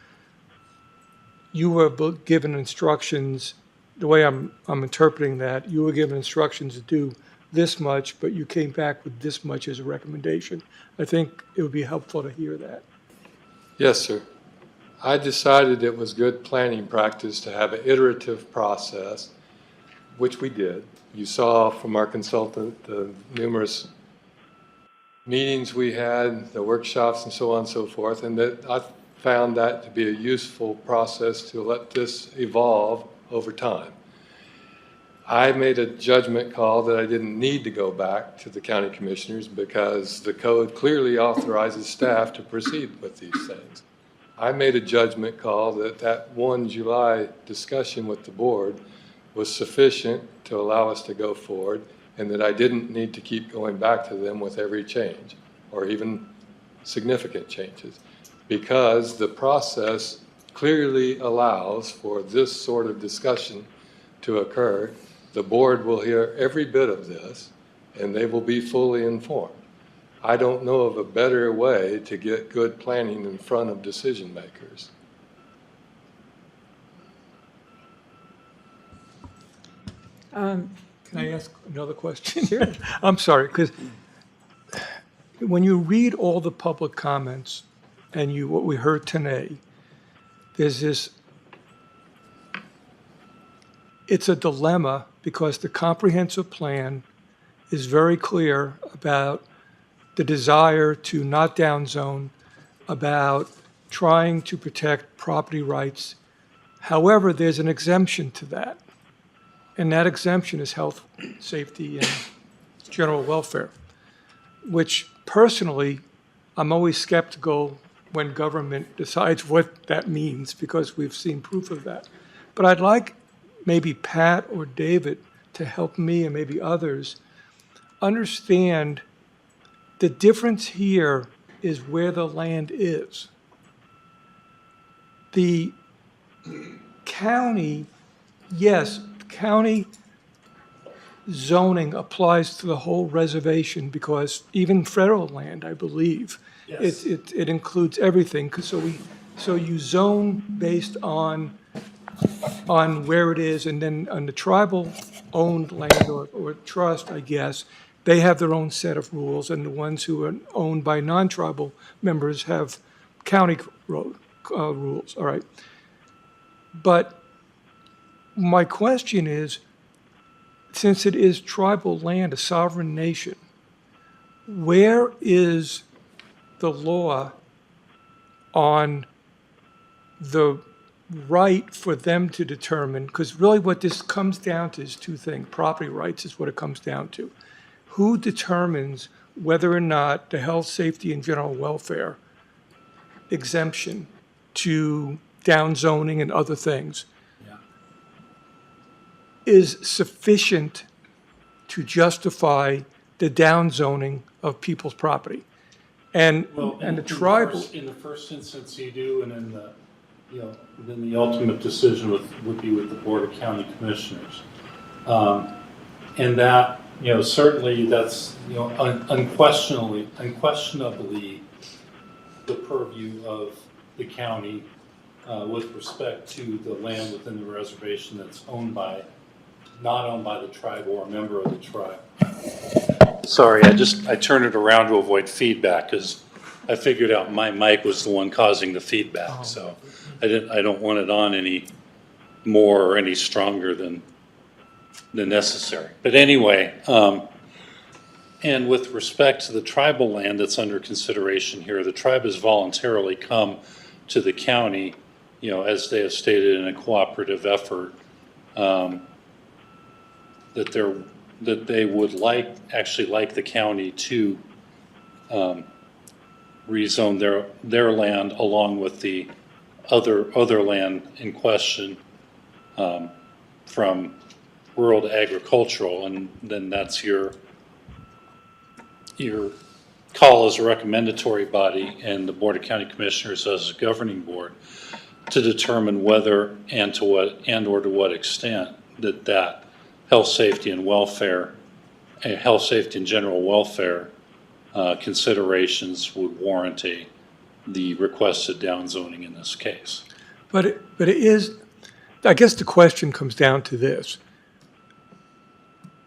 you were given instructions? The way I'm interpreting that, you were given instructions to do this much, but you came back with this much as a recommendation. I think it would be helpful to hear that. Yes, sir. I decided it was good planning practice to have an iterative process, which we did. You saw from our consultant the numerous meetings we had, the workshops and so on and so forth, and that I found that to be a useful process to let this evolve over time. I made a judgment call that I didn't need to go back to the county commissioners because the code clearly authorizes staff to proceed with these things. I made a judgment call that 1 July discussion with the board was sufficient to allow us to go forward, and that I didn't need to keep going back to them with every change or even significant changes, because the process clearly allows for this sort of discussion to occur. The board will hear every bit of this, and they will be fully informed. I don't know of a better way to get good planning in front of decision makers. Can I ask another question? Sure. I'm sorry, because when you read all the public comments and what we heard today, there's this, it's a dilemma, because the comprehensive plan is very clear about the desire to not downzone, about trying to protect property rights. However, there's an exemption to that, and that exemption is health, safety, and general welfare, which personally, I'm always skeptical when government decides what that means, because we've seen proof of that. But I'd like maybe Pat or David to help me, and maybe others, understand the difference here is where the land is. The county, yes, county zoning applies to the whole reservation, because even federal land, I believe, it includes everything. So you zone based on where it is, and then on the tribal-owned land or trust, I guess, they have their own set of rules, and the ones who are owned by non-tribal members have county rules, all right. But my question is, since it is tribal land, a sovereign nation, where is the law on the right for them to determine? Because really what this comes down to is two things. Property rights is what it comes down to. Who determines whether or not the health, safety, and general welfare exemption to downzoning and other things is sufficient to justify the downzoning of people's property? And the tribal... In the first instance, you do, and in the, then the ultimate decision would be with the Board of County Commissioners. And that, certainly that's, unquestionably the purview of the county with respect to the land within the reservation that's not owned by the tribe or a member of the tribe. Sorry, I turned it around to avoid feedback, because I figured out my mic was the one causing the feedback, so I don't want it on any more or any stronger than necessary. But anyway, and with respect to the tribal land that's under consideration here, the tribe has voluntarily come to the county, as they have stated in a cooperative effort, that they would actually like the county to rezone their land along with the other land in question from rural to agricultural, and then that's your call as a recommendatory body and the Board of County Commissioners as a governing board to determine whether and to what extent that health, safety, and welfare, health, safety, and general welfare considerations would warrant the requested downzoning in this case. But it is, I guess the question comes down to this.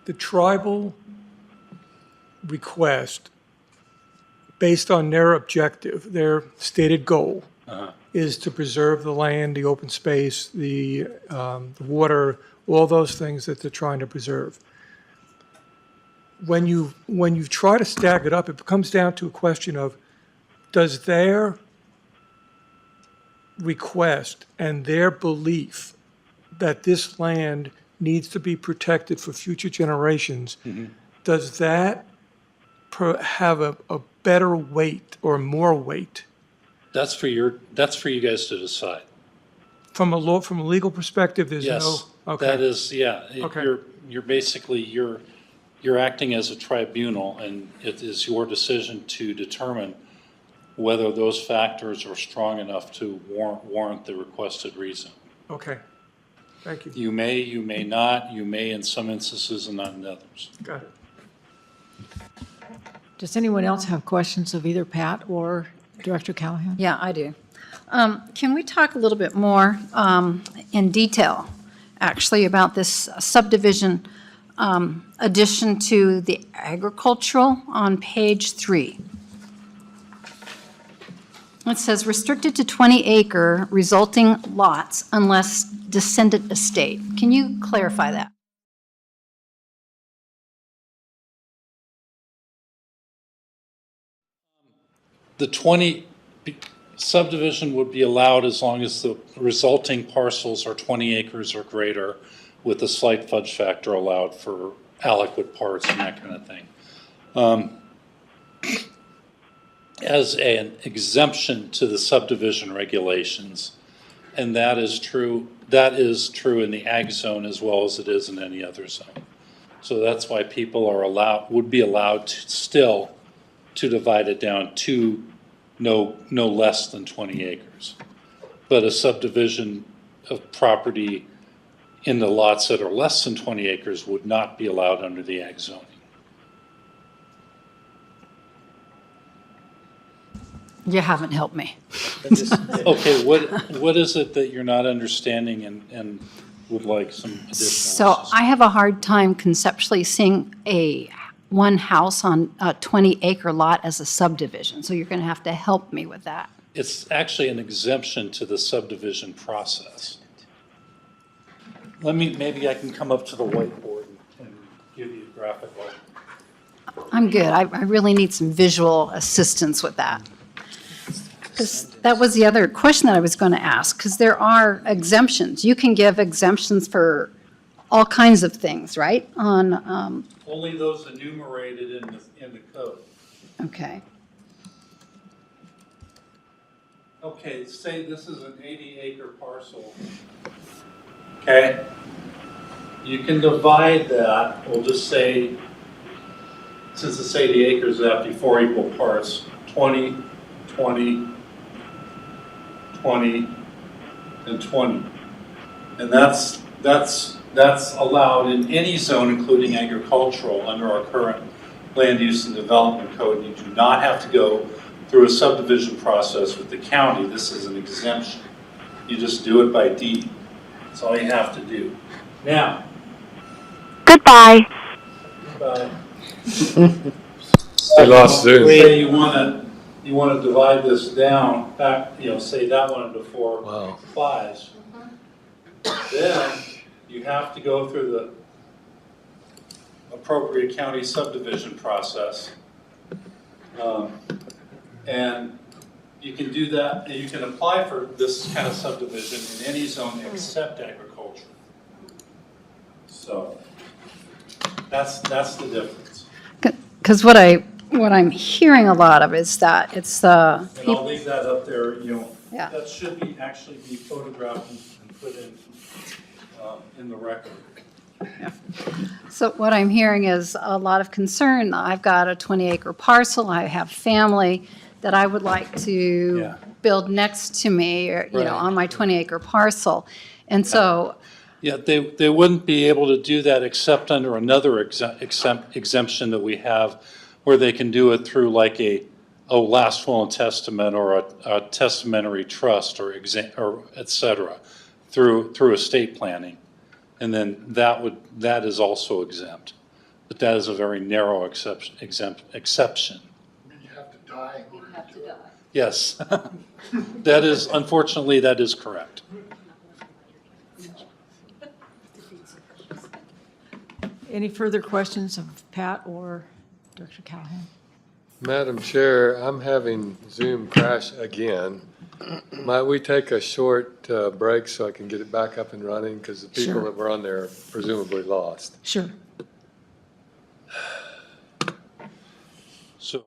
The tribal request, based on their objective, their stated goal, is to preserve the land, the open space, the water, all those things that they're trying to preserve. When you try to stack it up, it comes down to a question of, does their request and their belief that this land needs to be protected for future generations, does that have a better weight or more weight? That's for you guys to decide. From a legal perspective, there's Yes, no, okay. that is, yeah. Okay. You're basically, you're acting as a tribunal, and it is your decision to determine whether those factors are strong enough to warrant the requested reason. Okay, thank you. You may not, you may in some instances and not in others. Got it. Does anyone else have questions of either Pat or Director Callahan? Yeah, I do. Can we talk a little bit more in detail, actually, about this subdivision addition to the agricultural on page 3? It says restricted to 20-acre resulting lots unless descendant estate. Can you clarify that? The 20 subdivision would be allowed as long as the resulting parcels are 20 acres or greater, with a slight fudge factor allowed for aliquot parts and that kind of thing. As an exemption to the subdivision regulations, and that is true in the ag zone as well as it is in any other zone. So that's why people would be allowed to divide it down to no less than 20 acres. But a subdivision of property in the lots that are less than 20 acres would not be allowed under the ag zoning. You haven't helped me. Okay, what is it that you're not understanding and would like some additional? So I have a hard time conceptually seeing one house on a 20-acre lot as a subdivision, so you're going to have to help me with that. It's actually an exemption to the subdivision process. Maybe I can come up to the whiteboard and give you a graphical. I'm good. I really need some visual assistance with that. Because that was the other question that I was going to ask, because there are exemptions. You can give exemptions for all kinds of things, right? On Only those enumerated in the code. okay. Okay, say this is an 80-acre parcel. Okay? You can divide that, we'll just say, since it's 80 acres, that have to be 4 equal parts, 20, 20, 20, and 20. And that's allowed in any zone, including agricultural, under our current land use and development code. You do not have to go through a subdivision process with the county. This is an exemption. You just do it by deed. That's all you have to do. Now. Goodbye. Goodbye. I lost Zoom. Say you want you want to divide this down, back, say that one into four fives. Then you have to go through the appropriate county subdivision process. And you can do that, and you can apply for this kind of subdivision in any zone except agriculture. So that's the difference. Because what I'm hearing a lot of is that it's the. And I'll leave that up there, Yeah. that should actually be photographed and put in the record. So what I'm hearing is a lot of concern. I've got a 20-acre parcel, I have family that I would like to build next to me, or, Right. on my 20-acre parcel. And so, Yeah, they wouldn't be able to do that except under another exemption that we have, where they can do it through like a last will and testament, or a testamentary trust, or et cetera, through estate planning. And then that is also exempt. But that is a very narrow exception. You have to die. Yes. Unfortunately, that is correct. Any further questions of Pat or Director Callahan? Madam Chair, I'm having Zoom crash again. Might we take a short break so I can get it back up and running? Because the people Sure. that were on there are presumably lost. Sure. So.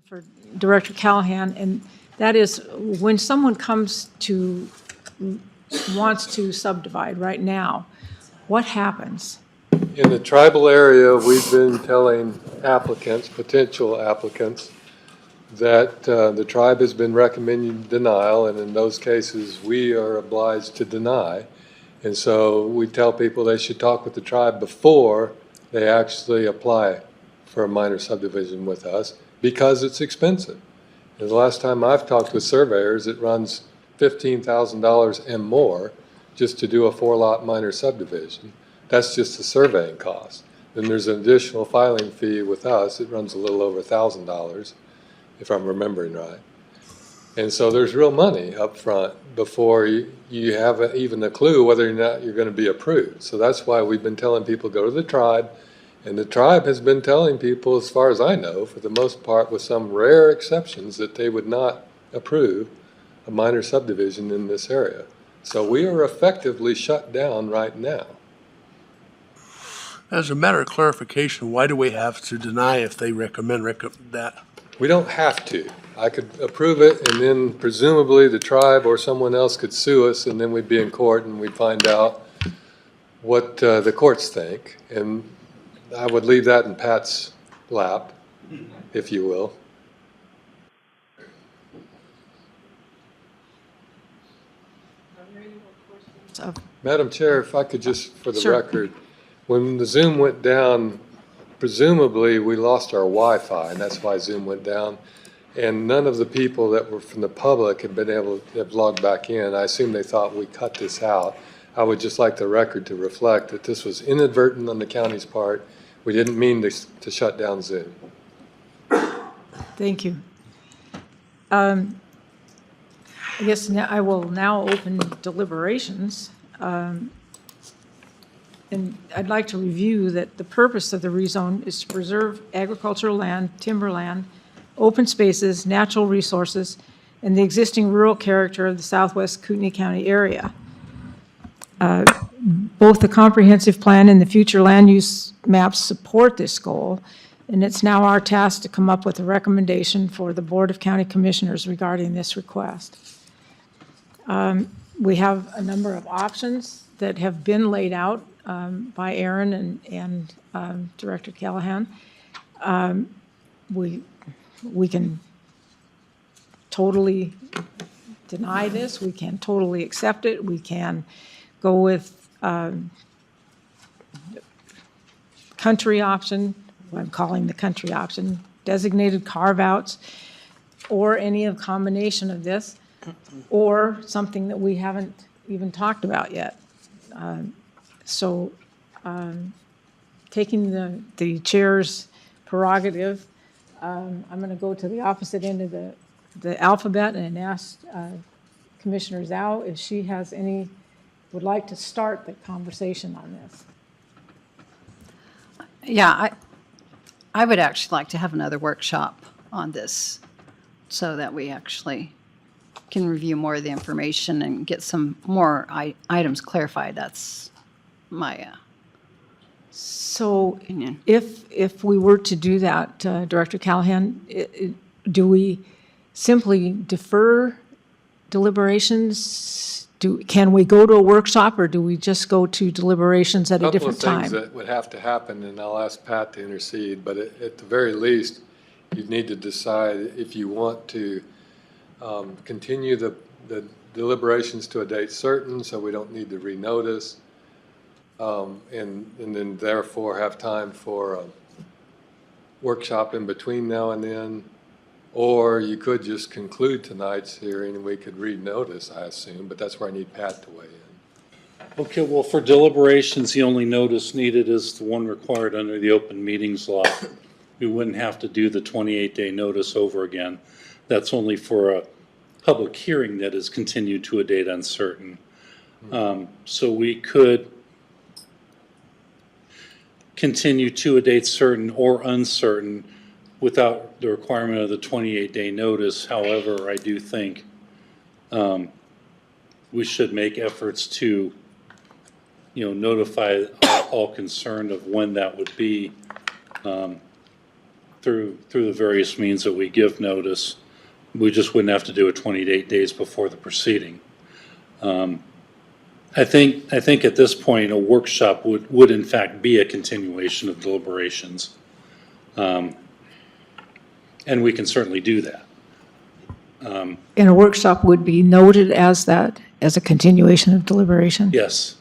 for Director Callahan, and that is when someone wants to subdivide right now, what happens? In the tribal area, we've been telling applicants, potential applicants, that the tribe has been recommending denial, and in those cases, we are obliged to deny. And so we tell people they should talk with the tribe before they actually apply for a minor subdivision with us, because it's expensive. And the last time I've talked with surveyors, it runs $15,000 and more just to do a 4-lot minor subdivision. That's just the surveying cost. Then there's an additional filing fee with us. It runs a little over $1,000, if I'm remembering right. And so there's real money up front before you have even a clue whether or not you're going to be approved. So that's why we've been telling people go to the tribe. And the tribe has been telling people, as far as I know, for the most part, with some rare exceptions, that they would not approve a minor subdivision in this area. So we are effectively shut down right now. As a matter of clarification, why do we have to deny if they recommend that? We don't have to. I could approve it, and then presumably the tribe or someone else could sue us, and then we'd be in court and we'd find out what the courts think. And I would leave that in Pat's lap, if you will. Madam Chair, if I could just, for the record, when the Zoom went down, presumably we lost our Wi-Fi, and that's why Zoom went down. And none of the people that were from the public have been able to have logged back in. I assume they thought we cut this out. I would just like the record to reflect that this was inadvertent on the county's part. We didn't mean to shut down Zoom. Thank you. I guess now I will now open deliberations. And I'd like to review that the purpose of the rezone is to preserve agricultural land, timberland, open spaces, natural resources, and the existing rural character of the southwest Kootenai County area. Both the comprehensive plan and the future land use maps support this goal, and it's now our task to come up with a recommendation for the Board of County Commissioners regarding this request. We have a number of options that have been laid out by Aaron and Director Callahan. We can totally deny this. We can totally accept it. We can go with country option, what I'm calling the country option, designated carve-outs, or any of combination of this, or something that we haven't even talked about yet. Taking the chair's prerogative, I'm going to go to the opposite end of the alphabet and ask Commissioner Zhao if she has would like to start the conversation on this. Yeah, I would actually like to have another workshop on this so that we actually can review more of the information and get some more items clarified. That's my So opinion. if we were to do that, Director Callahan, do we simply defer deliberations? Can we go to a workshop, or do we just go to deliberations at a different Couple of time? things that would have to happen, and I'll ask Pat to intercede, but at the very least, you'd need to decide if you want to continue the deliberations to a date certain, so we don't need to renotice, and then therefore have time for a workshop in between now and then. Or you could just conclude tonight's hearing and we could renotice, I assume, but that's where I need Pat to weigh in. Okay, well, for deliberations, the only notice needed is the one required under the open meetings law. We wouldn't have to do the 28-day notice over again. That's only for a public hearing that is continued to a date uncertain. So we could continue to a date certain or uncertain without the requirement of the 28-day notice. However, I do think we should make efforts to, notify all concerned of when that would be. through the various means that we give notice. We just wouldn't have to do it 28 days before the proceeding. I think at this point, a workshop would in fact be a continuation of deliberations. And we can certainly do that. And a workshop would be noted as that, as a continuation of deliberation? Yes.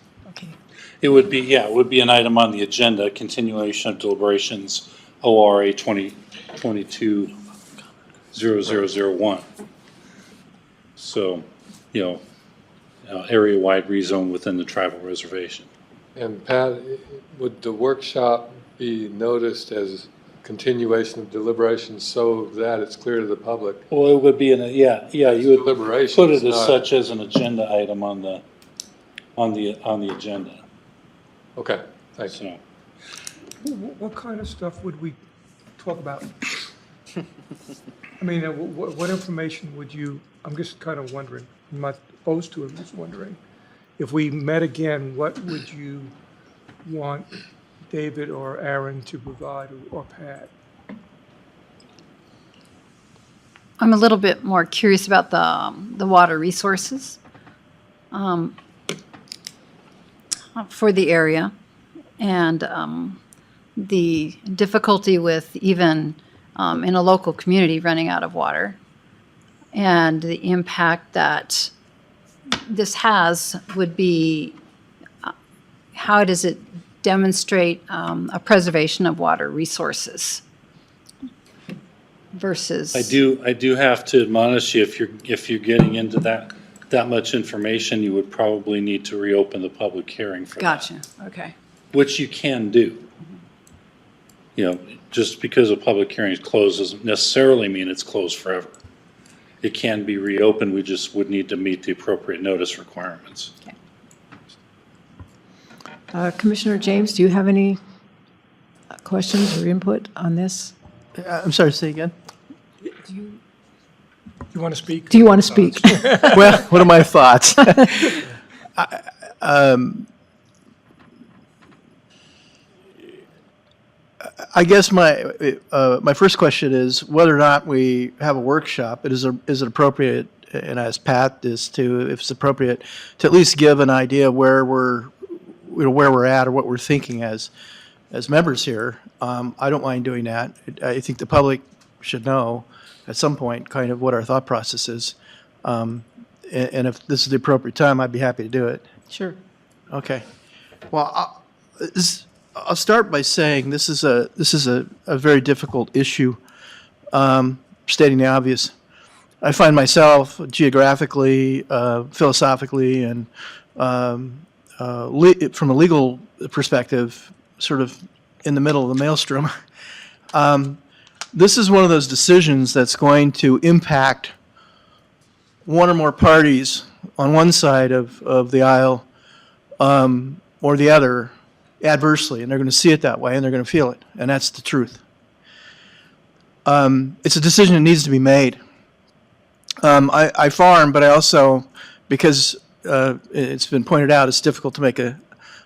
It would be, yeah, it would be an item on the agenda, continuation of deliberations, ORA 2022-0001. So, area-wide rezone within the tribal reservation. And Pat, would the workshop be noticed as continuation of deliberations so that it's clear to the public? Well, it would be you would Deliberations, put it as not- such as an agenda item on the agenda. Okay, thanks. So, What kind of stuff would we talk about? I mean, what information would you, I'm just kind of wondering, I'm not opposed to it, I'm just wondering, if we met again, what would you want David or Aaron to provide, or Pat? I'm a little bit more curious about the water resources for the area, and the difficulty with even in a local community running out of water, and the impact that this has would be, how does it demonstrate a preservation of water resources versus? I do have to admonish you, if you're getting into that much information, you would probably need to reopen the public hearing for that. Gotcha, okay. Which you can do. Just because a public hearing is closed doesn't necessarily mean it's closed forever. It can be reopened, we just would need to meet the appropriate notice requirements. Commissioner James, do you have any questions or input on this? I'm sorry, say again? Do you want to speak? Do you want to speak? Well, what are my thoughts? I guess my first question is whether or not we have a workshop. Is it appropriate, and I ask Pat this too, if it's appropriate to at least give an idea of where we're at or what we're thinking as members here. I don't mind doing that. I think the public should know at some point kind of what our thought process is. And if this is the appropriate time, I'd be happy to do it. Sure. Okay. Well, I'll start by saying this is a very difficult issue, stating the obvious. I find myself geographically, philosophically, and from a legal perspective, sort of in the middle of the maelstrom. This is one of those decisions that's going to impact one or more parties on one side of the aisle or the other adversely, and they're going to see it that way, and they're going to feel it, and that's the truth. It's a decision that needs to be made. I farm, but I also, because it's been pointed out, it's difficult to make a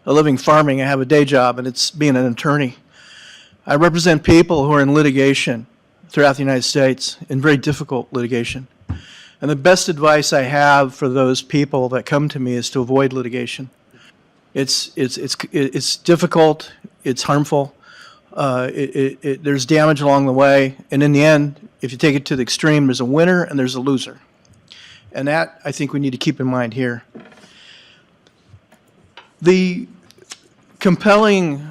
living farming. I have a day job, and it's being an attorney. I represent people who are in litigation throughout the United States, in very difficult litigation. And the best advice I have for those people that come to me is to avoid litigation. It's difficult, it's harmful, there's damage along the way, and in the end, if you take it to the extreme, there's a winner and there's a loser. And that, I think we need to keep in mind here. The compelling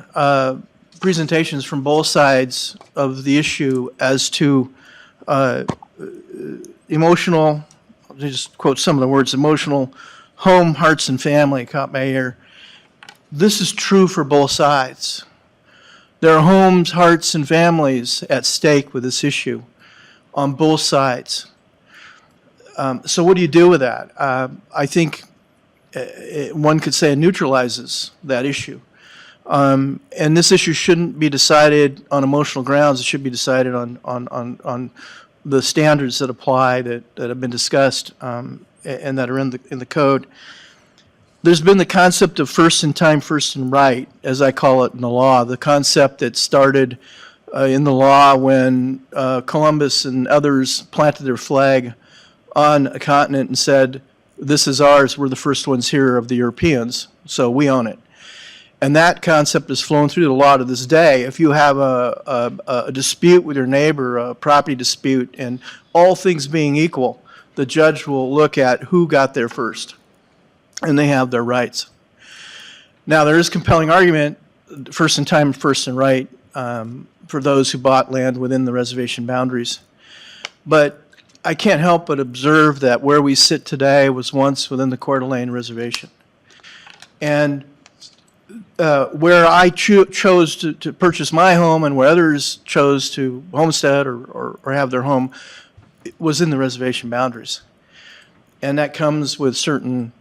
presentations from both sides of the issue as to emotional, I'll just quote some of the words, emotional home, hearts, and family, caught my ear. This is true for both sides. There are homes, hearts, and families at stake with this issue on both sides. So what do you do with that? I think one could say it neutralizes that issue. And this issue shouldn't be decided on emotional grounds. It should be decided on the standards that apply that have been discussed and that are in the code. There's been the concept of first in time, first in right, as I call it in the law, the concept that started in the law when Columbus and others planted their flag on a continent and said, this is ours, we're the first ones here of the Europeans, so we own it. And that concept has flown through the law to this day. If you have a dispute with your neighbor, a property dispute, and all things being equal, the judge will look at who got there first, and they have their rights. Now, there is compelling argument, first in time, first in right, for those who bought land within the reservation boundaries. But I can't help but observe that where we sit today was once within the Coeur d'Alene Reservation. And where I chose to purchase my home and where others chose to homestead or have their home was in the reservation boundaries. And that comes with certain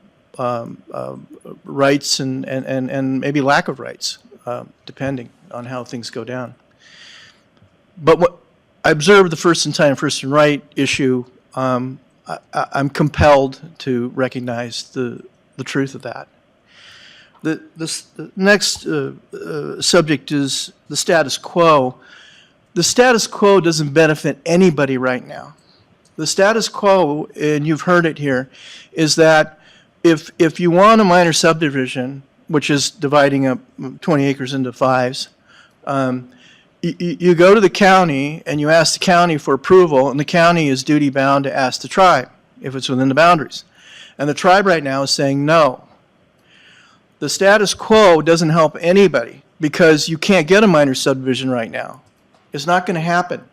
rights and maybe lack of rights, depending on how things go down. But what I observed the first in time, first in right issue, I'm compelled to recognize the truth of that. The next subject is the status quo. The status quo doesn't benefit anybody right now. The status quo, and you've heard it here, is that if you want a minor subdivision, which is dividing up 20 acres into fives, you go to the county and you ask the county for approval, and the county is duty bound to ask the tribe if it's within the boundaries. And the tribe right now is saying no. The status quo doesn't help anybody because you can't get a minor subdivision right now. It's not going to happen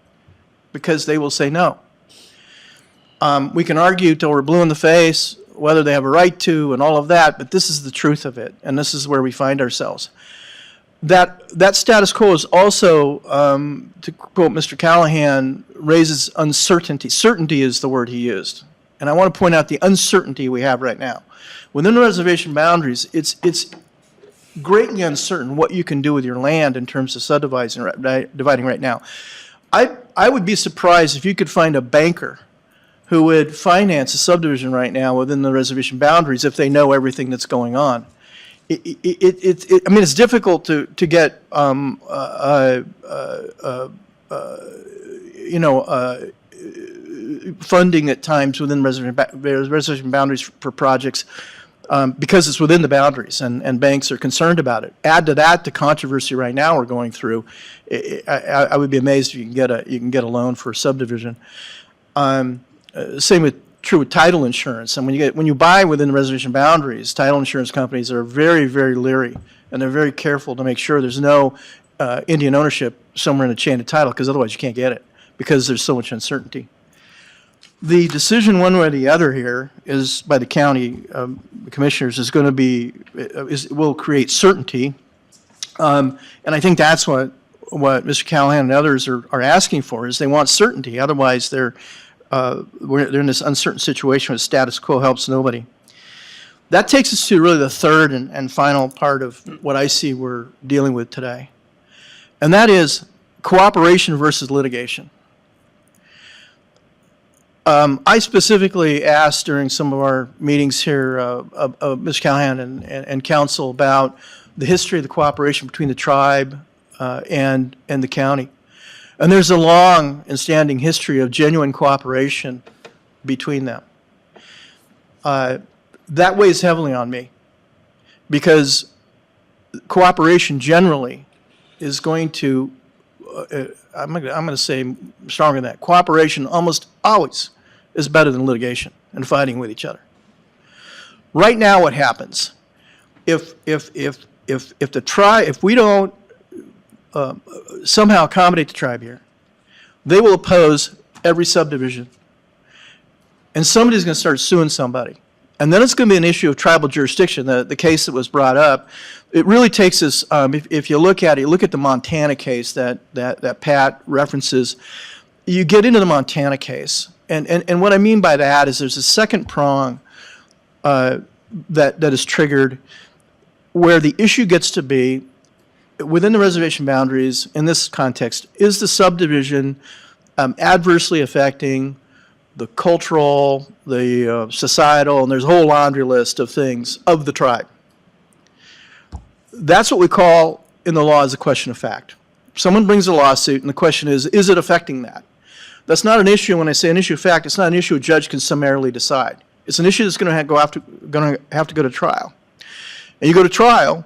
because they will say no. We can argue till we're blue in the face whether they have a right to and all of that, but this is the truth of it, and this is where we find ourselves. That status quo is also, to quote Mr. Callahan, raises uncertainty. Certainty is the word he used. And I want to point out the uncertainty we have right now. Within the reservation boundaries, it's greatly uncertain what you can do with your land in terms of dividing right now. I would be surprised if you could find a banker who would finance a subdivision right now within the reservation boundaries if they know everything that's going on. I mean, it's difficult to get funding at times within reservation boundaries for projects because it's within the boundaries and banks are concerned about it. Add to that the controversy right now we're going through. I would be amazed if you can get a loan for a subdivision. Same true with title insurance. And when you buy within the reservation boundaries, title insurance companies are very, very leery, and they're very careful to make sure there's no Indian ownership somewhere in the chain of title, because otherwise you can't get it because there's so much uncertainty. The decision one way or the other here is by the county commissioners is going to be will create certainty, and I think that's what Mr. Callahan and others are asking for, is they want certainty. Otherwise, they're in this uncertain situation where status quo helps nobody. That takes us to really the third and final part of what I see we're dealing with today, and that is cooperation versus litigation. I specifically asked during some of our meetings here Mr. Callahan and council about the history of the cooperation between the tribe and the county. And there's a long and standing history of genuine cooperation between them. That weighs heavily on me because cooperation generally is going to, I'm going to say stronger than that, cooperation almost always is better than litigation and fighting with each other. Right now what happens, if we don't somehow accommodate the tribe here, they will oppose every subdivision. And somebody's going to start suing somebody. And then it's going to be an issue of tribal jurisdiction, the case that was brought up. It really takes us, if you look at it, you look at the Montana case that Pat references, you get into the Montana case. And what I mean by that is there's a second prong that is triggered where the issue gets to be, within the reservation boundaries, in this context, is the subdivision adversely affecting the cultural, the societal, and there's a whole laundry list of things of the tribe. That's what we call in the law as a question of fact. someone brings a lawsuit, and the question is it affecting that? That's not an issue. When I say an issue of fact, it's not an issue a judge can summarily decide. It's an issue that's going to have to go to trial. And you go to trial,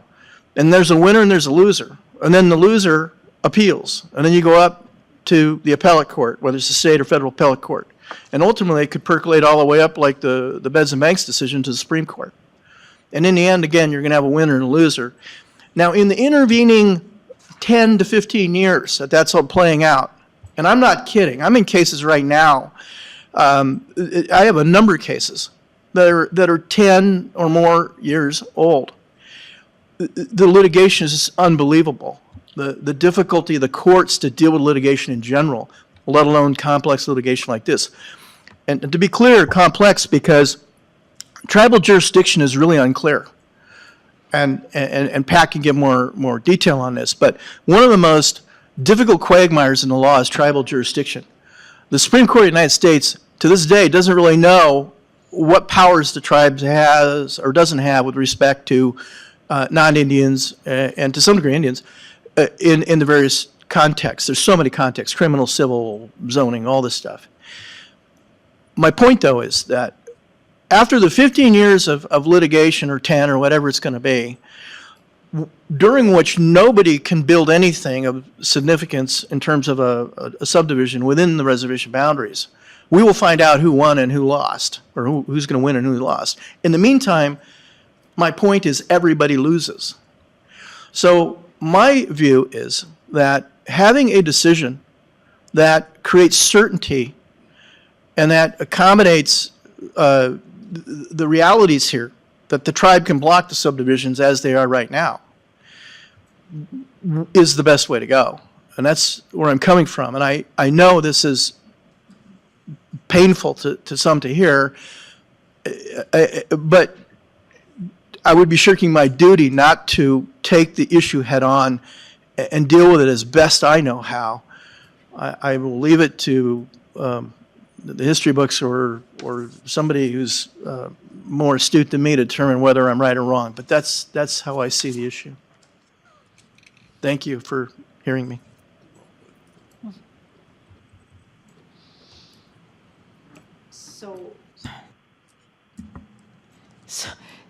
and there's a winner and there's a loser. And then the loser appeals. And then you go up to the appellate court, whether it's the state or federal appellate court. And ultimately, it could percolate all the way up, like the Beds and Banks decision, to the Supreme Court. And in the end, again, you're going to have a winner and a loser. Now, in the intervening 10 to 15 years that's all playing out, and I'm not kidding, I'm in cases right now. I have a number of cases that are 10 or more years old. The litigation is just unbelievable. The difficulty of the courts to deal with litigation in general, let alone complex litigation like this. And to be clear, complex because tribal jurisdiction is really unclear. And Pat can give more detail on this. But one of the most difficult quagmires in the law is tribal jurisdiction. The Supreme Court of the United States, to this day, doesn't really know what powers the tribes has or doesn't have with respect to non-Indians and to some degree Indians in the various contexts. There's so many contexts, criminal, civil, zoning, all this stuff. My point, though, is that after the 15 years of litigation, or 10, or whatever it's going to be, during which nobody can build anything of significance in terms of a subdivision within the reservation boundaries, we will find out who won and who lost, or who's going to win and who lost. In the meantime, my point is everybody loses. So my view is that having a decision that creates certainty and that accommodates the realities here, that the tribe can block the subdivisions as they are right now, is the best way to go. And that's where I'm coming from. And I know this is painful to some to hear, but I would be shirking my duty not to take the issue head on and deal with it as best I know how. I will leave it to the history books or somebody who's more astute than me to determine whether I'm right or wrong. But that's how I see the issue. Thank you for hearing me.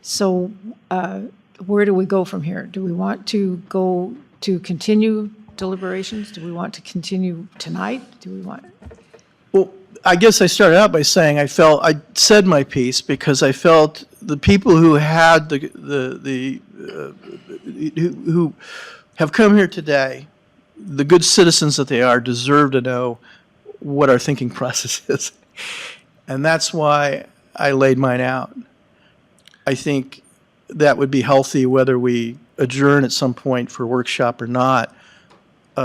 So where do we go from here? Do we want to go to continue deliberations? Do we want to continue tonight? Do we want? Well, I guess I started out by saying I said my piece because I felt the people who had who have come here today, the good citizens that they are, deserve to know what our thinking process is. And that's why I laid mine out. I think that would be healthy whether we adjourn at some point for a workshop or not.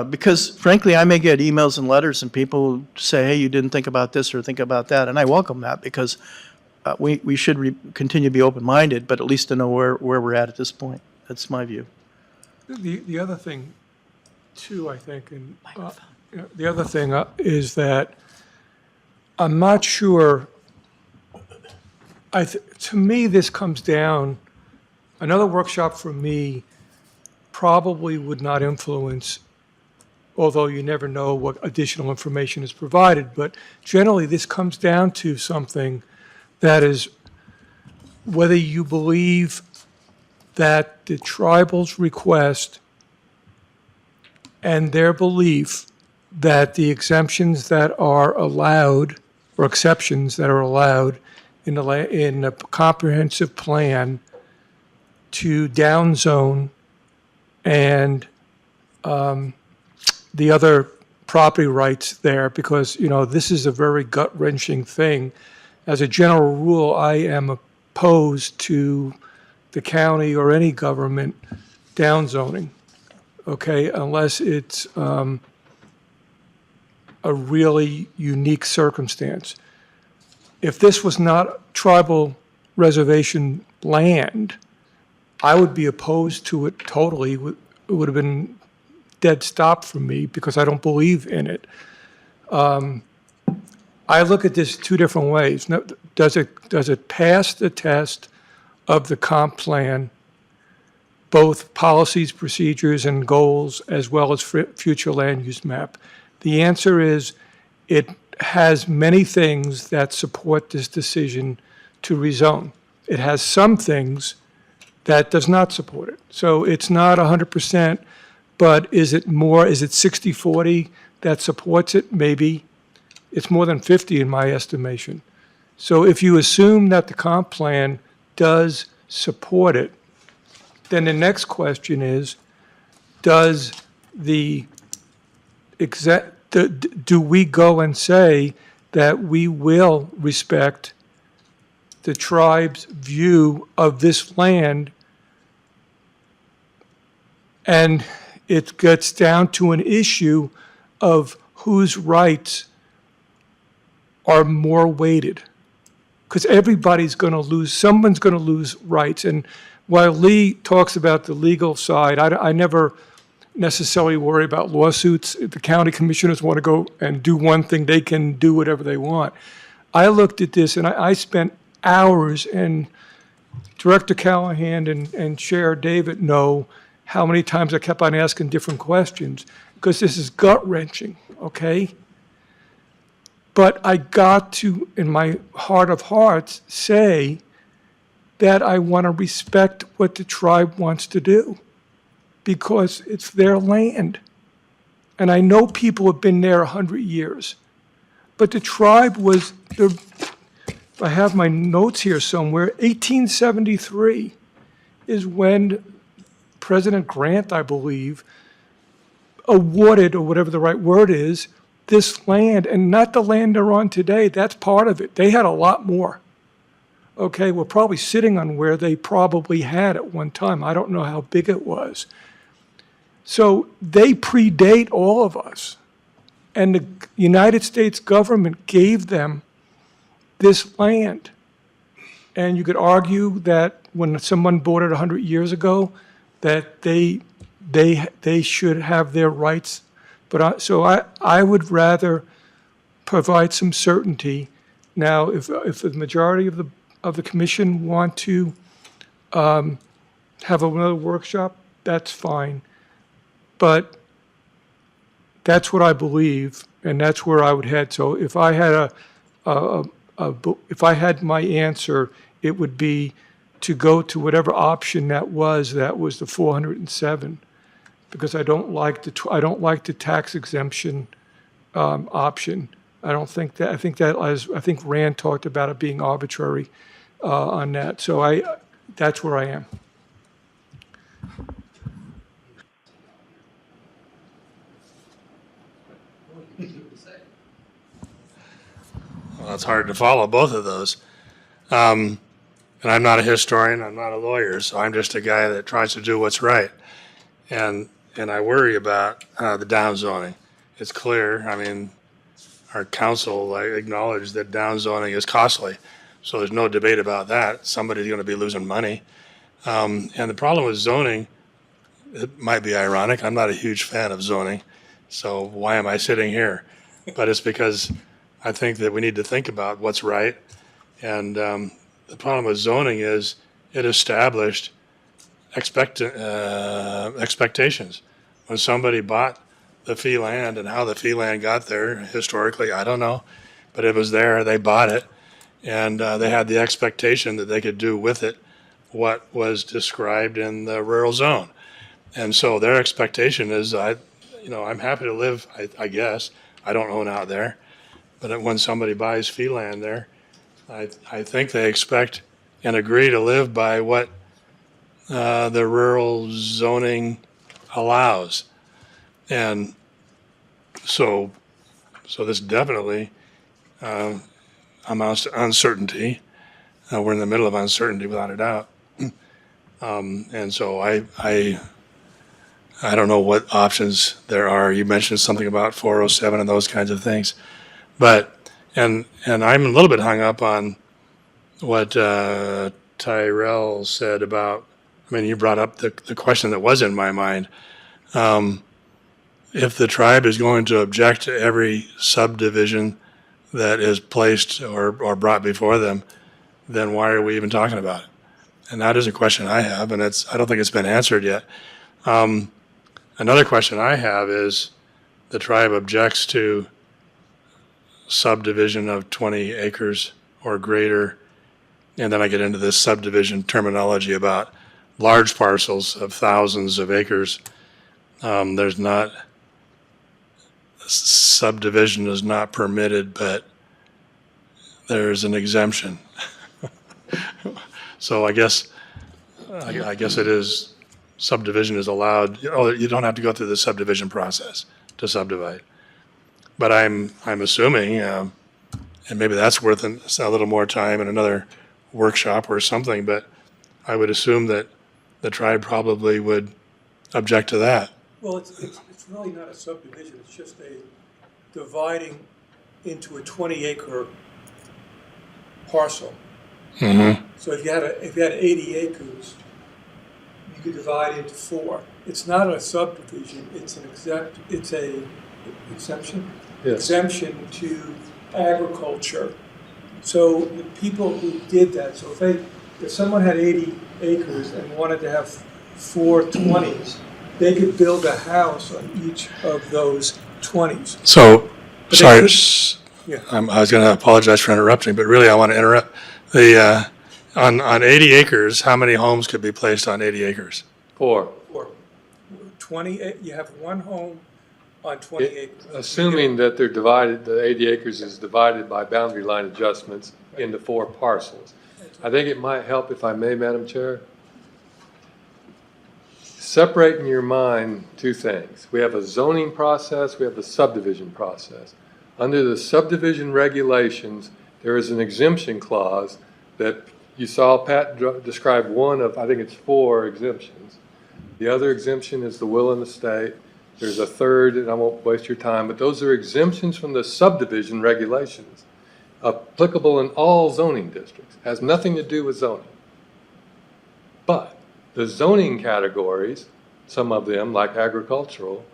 Because, frankly, I may get emails and letters and people say, hey, you didn't think about this or think about that. And I welcome that because we should continue to be open-minded, but at least to know where we're at this point. That's my view. The other thing, too, I think, and the other thing is that I'm not sure. To me, this comes down. Another workshop for me probably would not influence, although you never know what additional information is provided. But generally, this comes down to something that is whether you believe that the tribal's request and their belief that the exemptions that are allowed or exceptions that are allowed in a comprehensive plan to downzone and the other property rights there, because, this is a very gut-wrenching thing. As a general rule, I am opposed to the county or any government downzoning, okay, unless it's a really unique circumstance. If this was not tribal reservation land, I would be opposed to it totally. It would have been dead stop for me because I don't believe in it. I look at this two different ways. Does it pass the test of the comp plan both policies, procedures, and goals, as well as future land use map? The answer is it has many things that support this decision to rezone. It has some things that does not support it. So it's not 100%, but is it 60-40 that supports it? Maybe. It's more than 50 in my estimation. So if you assume that the comp plan does support it, then the next question is, do we go and say that we will respect the tribe's view of this land? And it gets down to an issue of whose rights are more weighted. Because everybody's going to lose, someone's going to lose rights. And while Lee talks about the legal side, I never necessarily worry about lawsuits. If the county commissioners want to go and do one thing, they can do whatever they want. I looked at this and I spent hours, and Director Callahan and Chair David know how many times I kept on asking different questions, because this is gut-wrenching, okay? But I got to, in my heart of hearts, say that I want to respect what the tribe wants to do, because it's their land. And I know people have been there 100 years. But the tribe was, I have my notes here somewhere, 1873 is when President Grant, I believe, awarded, or whatever the right word is, this land, and not the land they're on today. That's part of it. They had a lot more. Okay, we're probably sitting on where they probably had at one time. I don't know how big it was. So they predate all of us. And the United States government gave them this land. And you could argue that when someone bought it 100 years ago, that they should have their rights. But so I would rather provide some certainty. Now, if the majority of the commission want to have another workshop, that's fine. But that's what I believe, and that's where I would head. So if I had if I had my answer, it would be to go to whatever option that was the 407, because I don't like the tax exemption option. I think Rand talked about it being arbitrary on that. So that's where I am. Well, it's hard to follow both of those. And I'm not a historian, I'm not a lawyer, so I'm just a guy that tries to do what's right. And I worry about the downzoning. It's clear, I mean, our council acknowledged that downzoning is costly. So there's no debate about that. Somebody's going to be losing money. And the problem with zoning, it might be ironic, I'm not a huge fan of zoning, so why am I sitting here? But it's because I think that we need to think about what's right. And the problem with zoning is it established expectations. When somebody bought the fee land, and how the fee land got there historically, I don't know, but it was there, they bought it, and they had the expectation that they could do with it what was described in the rural zone. And so their expectation is, I'm happy to live, I guess, I don't own out there, but when somebody buys fee land there, I think they expect and agree to live by what the rural zoning allows. And so this definitely amounts to uncertainty. We're in the middle of uncertainty without a doubt. And so I don't know what options there are. You mentioned something about 407 and those kinds of things. But, and I'm a little bit hung up on what Tyrell said about, you brought up the question that was in my mind. If the tribe is going to object to every subdivision that is placed or brought before them, then why are we even talking about it? And that is a question I have, and I don't think it's been answered yet. Another question I have is, the tribe objects to subdivision of 20 acres or greater, and then I get into this subdivision terminology about large parcels of thousands of acres. There's not, subdivision is not permitted, but there's an exemption. So I guess it is, subdivision is allowed. Oh, you don't have to go through the subdivision process to subdivide. But I'm assuming, and maybe that's worth a little more time in another workshop or something, but I would assume that the tribe probably would object to that. Well, it's really not a subdivision, it's just a dividing into a 20-acre parcel. Mm-hmm. So if you had 80 acres, you could divide into 4. It's not a subdivision, it's a exemption? Yes. Exemption to agriculture. So the people who did that, so if someone had 80 acres and wanted to have 4 20s, they could build a house on each of those 20s. So, But sorry, they could- yeah. I was going to apologize for interrupting, but really I want to interrupt. On 80 acres, how many homes could be placed on 80 acres? 4. Or 20, you have one home on 20 acres. Assuming that they're divided, the 80 acres is divided by boundary line adjustments into 4 parcels. I think it might help, if I may, Madam Chair, separate in your mind 2 things. We have a zoning process, we have a subdivision process. Under the subdivision regulations, there is an exemption clause that you saw Pat describe one of, I think it's 4 exemptions. The other exemption is the will and the state. There's a third, and I won't waste your time, but those are exemptions from the subdivision regulations, applicable in all zoning districts. Has nothing to do with zoning. But the zoning categories, some of them, like agricultural,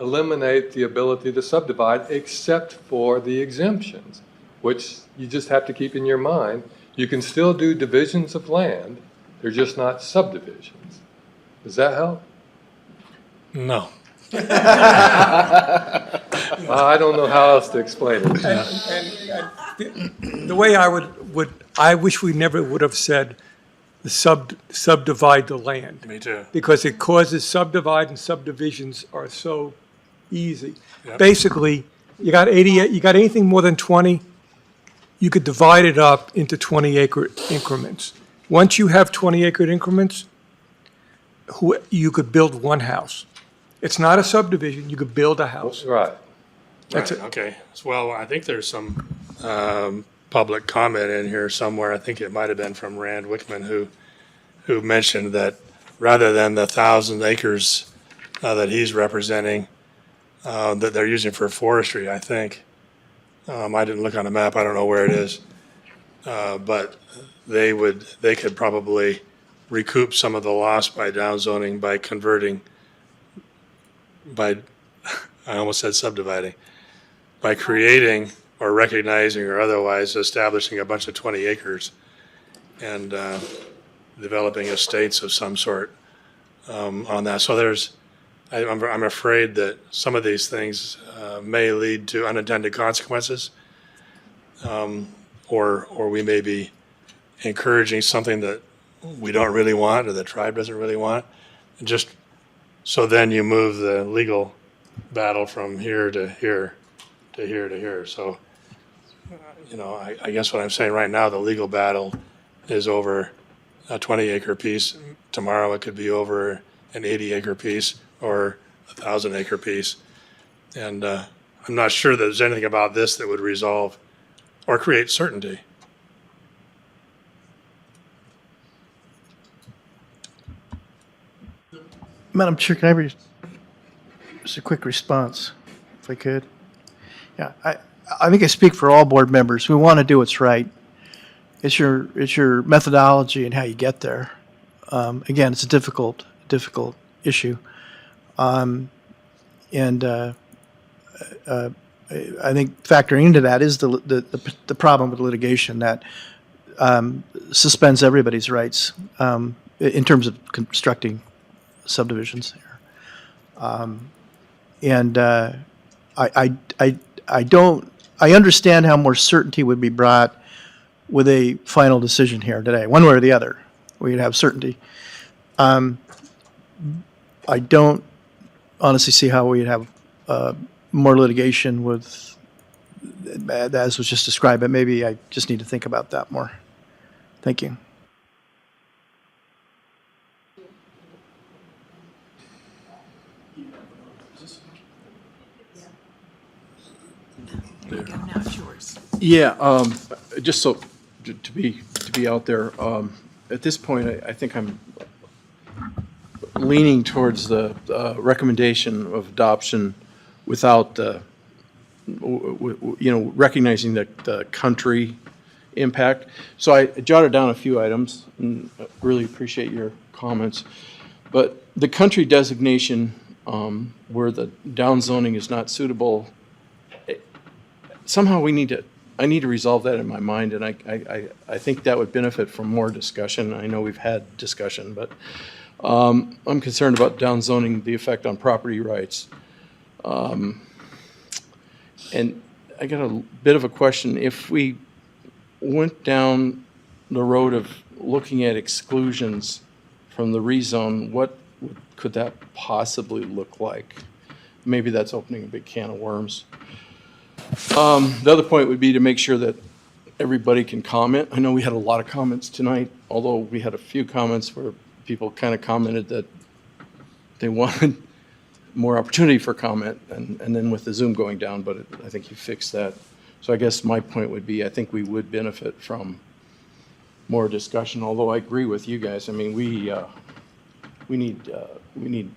eliminate the ability to subdivide except for the exemptions, which you just have to keep in your mind. You can still do divisions of land, they're just not subdivisions. Does that help? No. I don't know how else to explain it. And the way I wish we never would have said the subdivide the land. Me too. Because it causes subdivide and subdivisions are so easy. Yep. Basically, you got anything more than 20, you could divide it up into 20-acre increments. Once you have 20-acre increments, you could build one house. It's not a subdivision, you could build a house. Right. That's Right, it. okay. Well, I think there's some public comment in here somewhere. I think it might have been from Rand Wickman who mentioned that rather than the 1,000 acres that he's representing, that they're using for forestry, I think. I didn't look on the map, I don't know where it is. But they could probably recoup some of the loss by downzoning, by converting, I almost said subdividing, by creating or recognizing or otherwise establishing a bunch of 20 acres and developing estates of some sort on that. So I'm afraid that some of these things may lead to unintended consequences, or we may be encouraging something that we don't really want or the tribe doesn't really want. And just so then you move the legal battle from here to here to here to here. So, I guess what I'm saying right now, the legal battle is over a 20-acre piece. Tomorrow it could be over an 80-acre piece or a 1,000-acre piece. And I'm not sure that there's anything about this that would resolve or create certainty. Madam Chair, can I just a quick response, if I could? Yeah, I think I speak for all board members. We want to do what's right. It's your methodology and how you get there. Again, it's a difficult issue. I think factoring into that is the problem with litigation, that suspends everybody's rights in terms of constructing subdivisions here. And I don't, I understand how more certainty would be brought with a final decision here today, one way or the other. We'd have certainty. I don't honestly see how we'd have more litigation with, as was just described, but maybe I just need to think about that more. Thank you. Yeah, just so, to be out there, at this point, I think I'm leaning towards the recommendation of adoption without, recognizing the country impact. So I jotted down a few items, and I really appreciate your comments. But the country designation, where the downzoning is not suitable, somehow I need to resolve that in my mind, and I think that would benefit from more discussion. I know we've had discussion, but I'm concerned about downzoning, the effect on property rights. And I got a bit of a question. If we went down the road of looking at exclusions from the rezone, what could that possibly look like? Maybe that's opening a big can of worms. The other point would be to make sure that everybody can comment. I know we had a lot of comments tonight, although we had a few comments where people kind of commented that they wanted more opportunity for comment, and then with the Zoom going down, but I think you fixed that. So I guess my point would be, I think we would benefit from more discussion, although I agree with you guys. I mean, we need,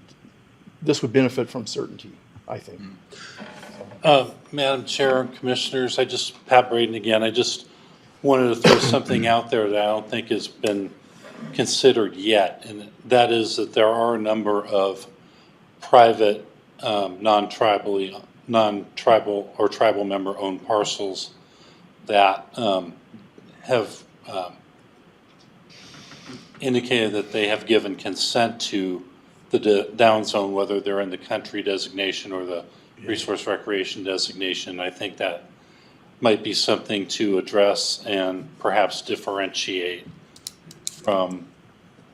this would benefit from certainty, I think. Madam Chair and Commissioners, Pat Braden again, I just wanted to throw something out there that I don't think has been considered yet, and that is that there are a number of private, non-tribal or tribal member-owned parcels that have indicated that they have given consent to the down zone, whether they're in the country designation or the resource recreation designation. I think that might be something to address and perhaps differentiate from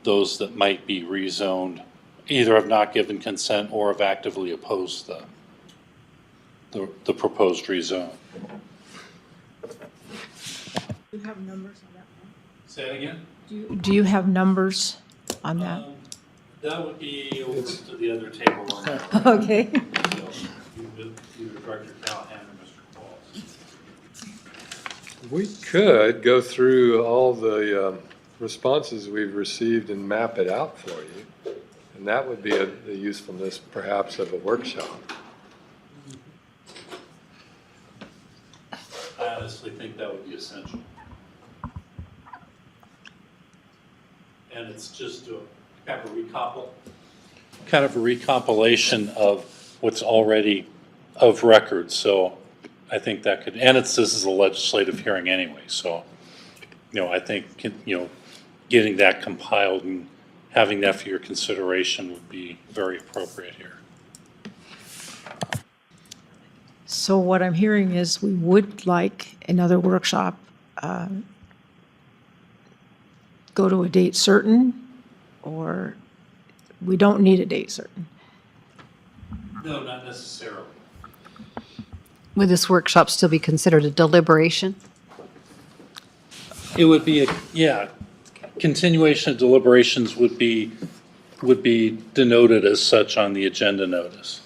those that might be rezoned, either have not given consent or have actively opposed the proposed rezone. Do you have numbers on that one? Say that again? Do you have numbers on that? That would be over to the other table. Okay. Either Director Callahan or Mr. Qualls. We could go through all the responses we've received and map it out for you. And that would be the usefulness perhaps of a workshop. I honestly think that would be essential. And it's just kind of a recompilation of what's already of record. So I think that could, and this is a legislative hearing anyway. So, I think, getting that compiled and having that for your consideration would be very appropriate here. So what I'm hearing is we would like another workshop, go to a date certain, or we don't need a date certain. No, not necessarily. Would this workshop still be considered a deliberation? It would be continuation of deliberations would be denoted as such on the agenda notice.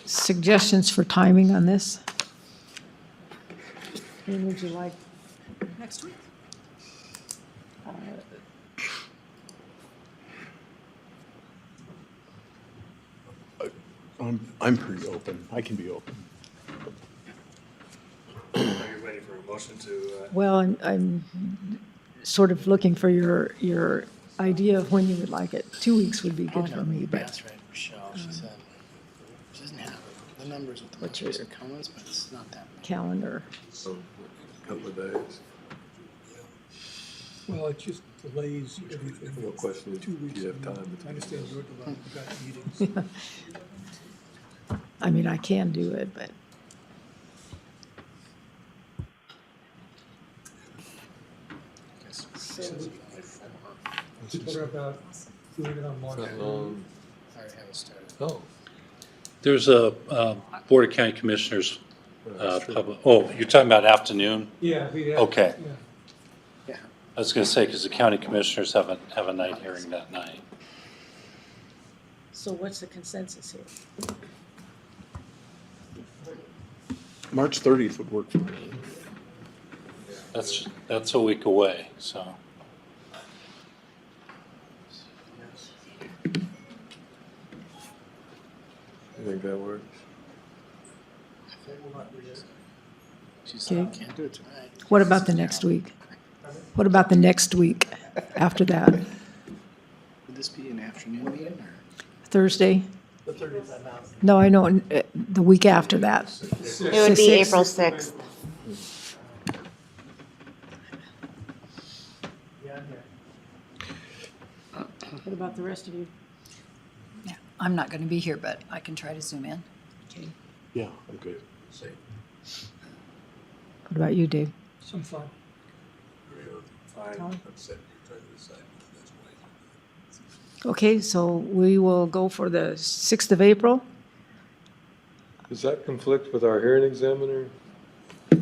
Suggestions for timing on this? When would you like? Next week. I'm pretty open. I can be open. Are you ready for a motion to? Well, I'm sort of looking for your idea of when you would like it. 2 weeks would be good for me, but. That's right, Michelle, she said, she doesn't have the numbers with the What's your comments, but it's not that much. Calendar. So Couple of days. Well, it just delays everything. No question, 2 weeks. you have time. I understand you're delayed, you've got meetings. I mean, I can do it, but What about doing it on March? Not long. Oh, There's a Board of County Commissioners, public, oh, you're talking about afternoon? Yeah. Okay. Yeah. I was gonna say, because the county commissioners have a night hearing that night. so what's the consensus here? March 30th would work for me. That's a week away, so. you think that works? Okay. What about the next week? What about the next week after that? Would this be an afternoon meeting or? Thursday? No, I know, the week after that. It would be April 6th. What about the rest of you? Yeah, I'm not going to be here, but I can try to zoom in. Okay. Yeah, I'm good. What about you, Dave? Some fun. Tom? Okay, so we will go for the 6th of April. Does that conflict with our hearing examiner?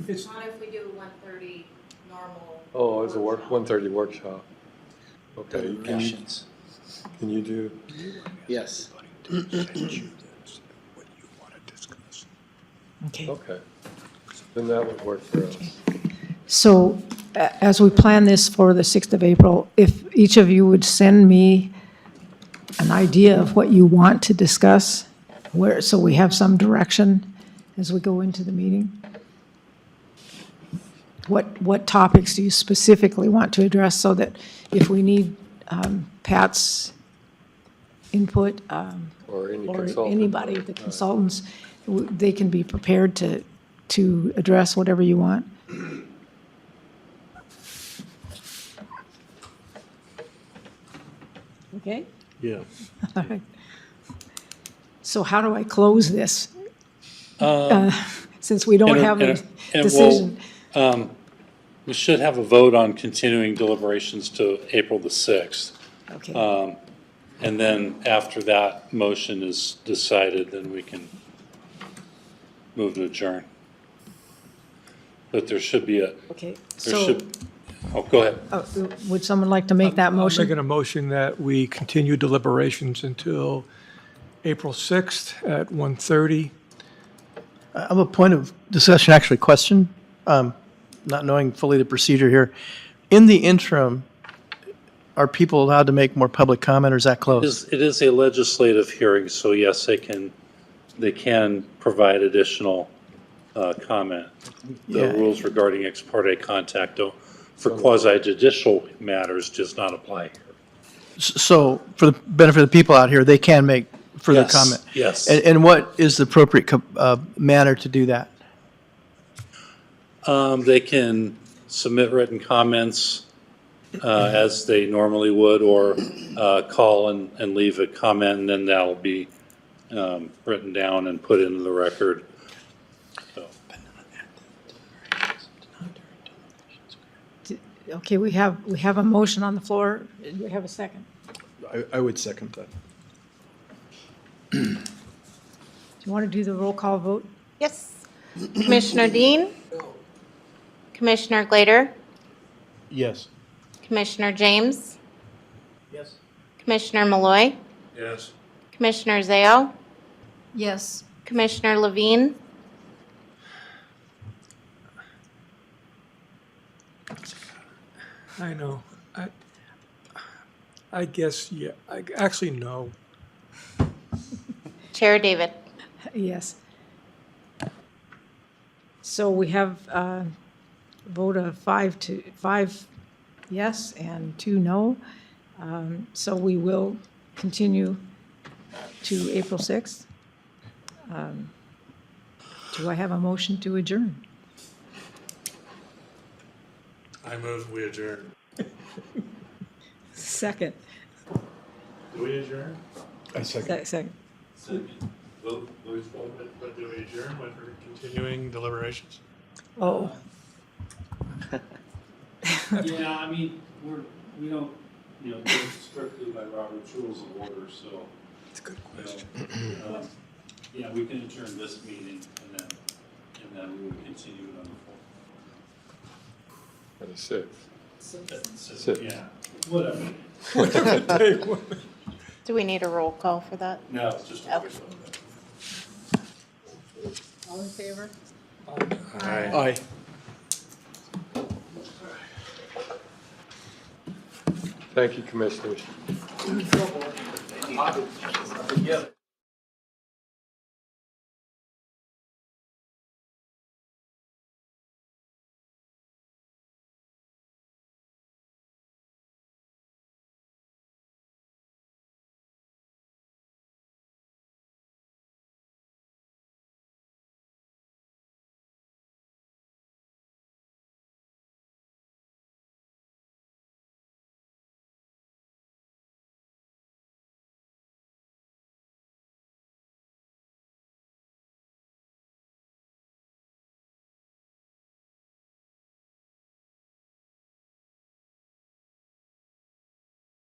It's, Not if we do 1:30 normal. Oh, it's a 1:30 workshop. Okay, Patience. can you do? Yes. Okay. Okay, then that would work for us. So as we plan this for the 6th of April, if each of you would send me an idea of what you want to discuss, so we have some direction as we go into the meeting. What topics do you specifically want to address so that if we need Pat's input, Or any or consultant. anybody, the consultants, they can be prepared to address whatever you want? Okay? Yeah. All right. So how do I close this? Since we don't have a decision. We should have a vote on continuing deliberations to April the 6th. Okay. And then after that motion is decided, then we can move to adjourn. But there should be Okay, there so should, oh, go ahead. would someone like to make that I'm motion? making a motion that we continue deliberations until April 6th at 1:30. I have a point of discussion, actually, question, not knowing fully the procedure here. In the interim, are people allowed to make more public comment, or is that closed? It is a legislative hearing, so yes, they can provide additional comment. The Yeah. rules regarding ex parte contact for quasi judicial matters does not apply here. So, for the benefit of the people out here, they can make further Yes, comment? yes. And what is the appropriate manner to do that? They can submit written comments as they normally would, or call and leave a comment, and then that'll be written down and put into the record. So, Okay, we have a motion on the floor. Do we have a second? I would second that. Do you want to do the roll call vote? Yes. Commissioner Dean? Commissioner Glader? Yes. Commissioner James? Yes. Commissioner Malloy? Yes. Commissioner Zale? Yes. Commissioner Levine? I know. I guess, yeah, actually, no. Chair David? Yes. So we have a vote of 5 yes and 2 no. So we will continue to April 6th. Do I have a motion to adjourn? I move we adjourn. Second. Do we adjourn? Second. But do we adjourn when we're continuing deliberations? Oh. Yeah, I mean, we don't, go strictly by Robert's Rules of Order, so. That's a good question. Yeah, we can adjourn this meeting and then we will continue it on the For the sixth. fourth. Yeah, whatever. Do we need a roll call for that? No, it's just a voice vote. All in favor? Aye. Thank you, Commissioners. Together.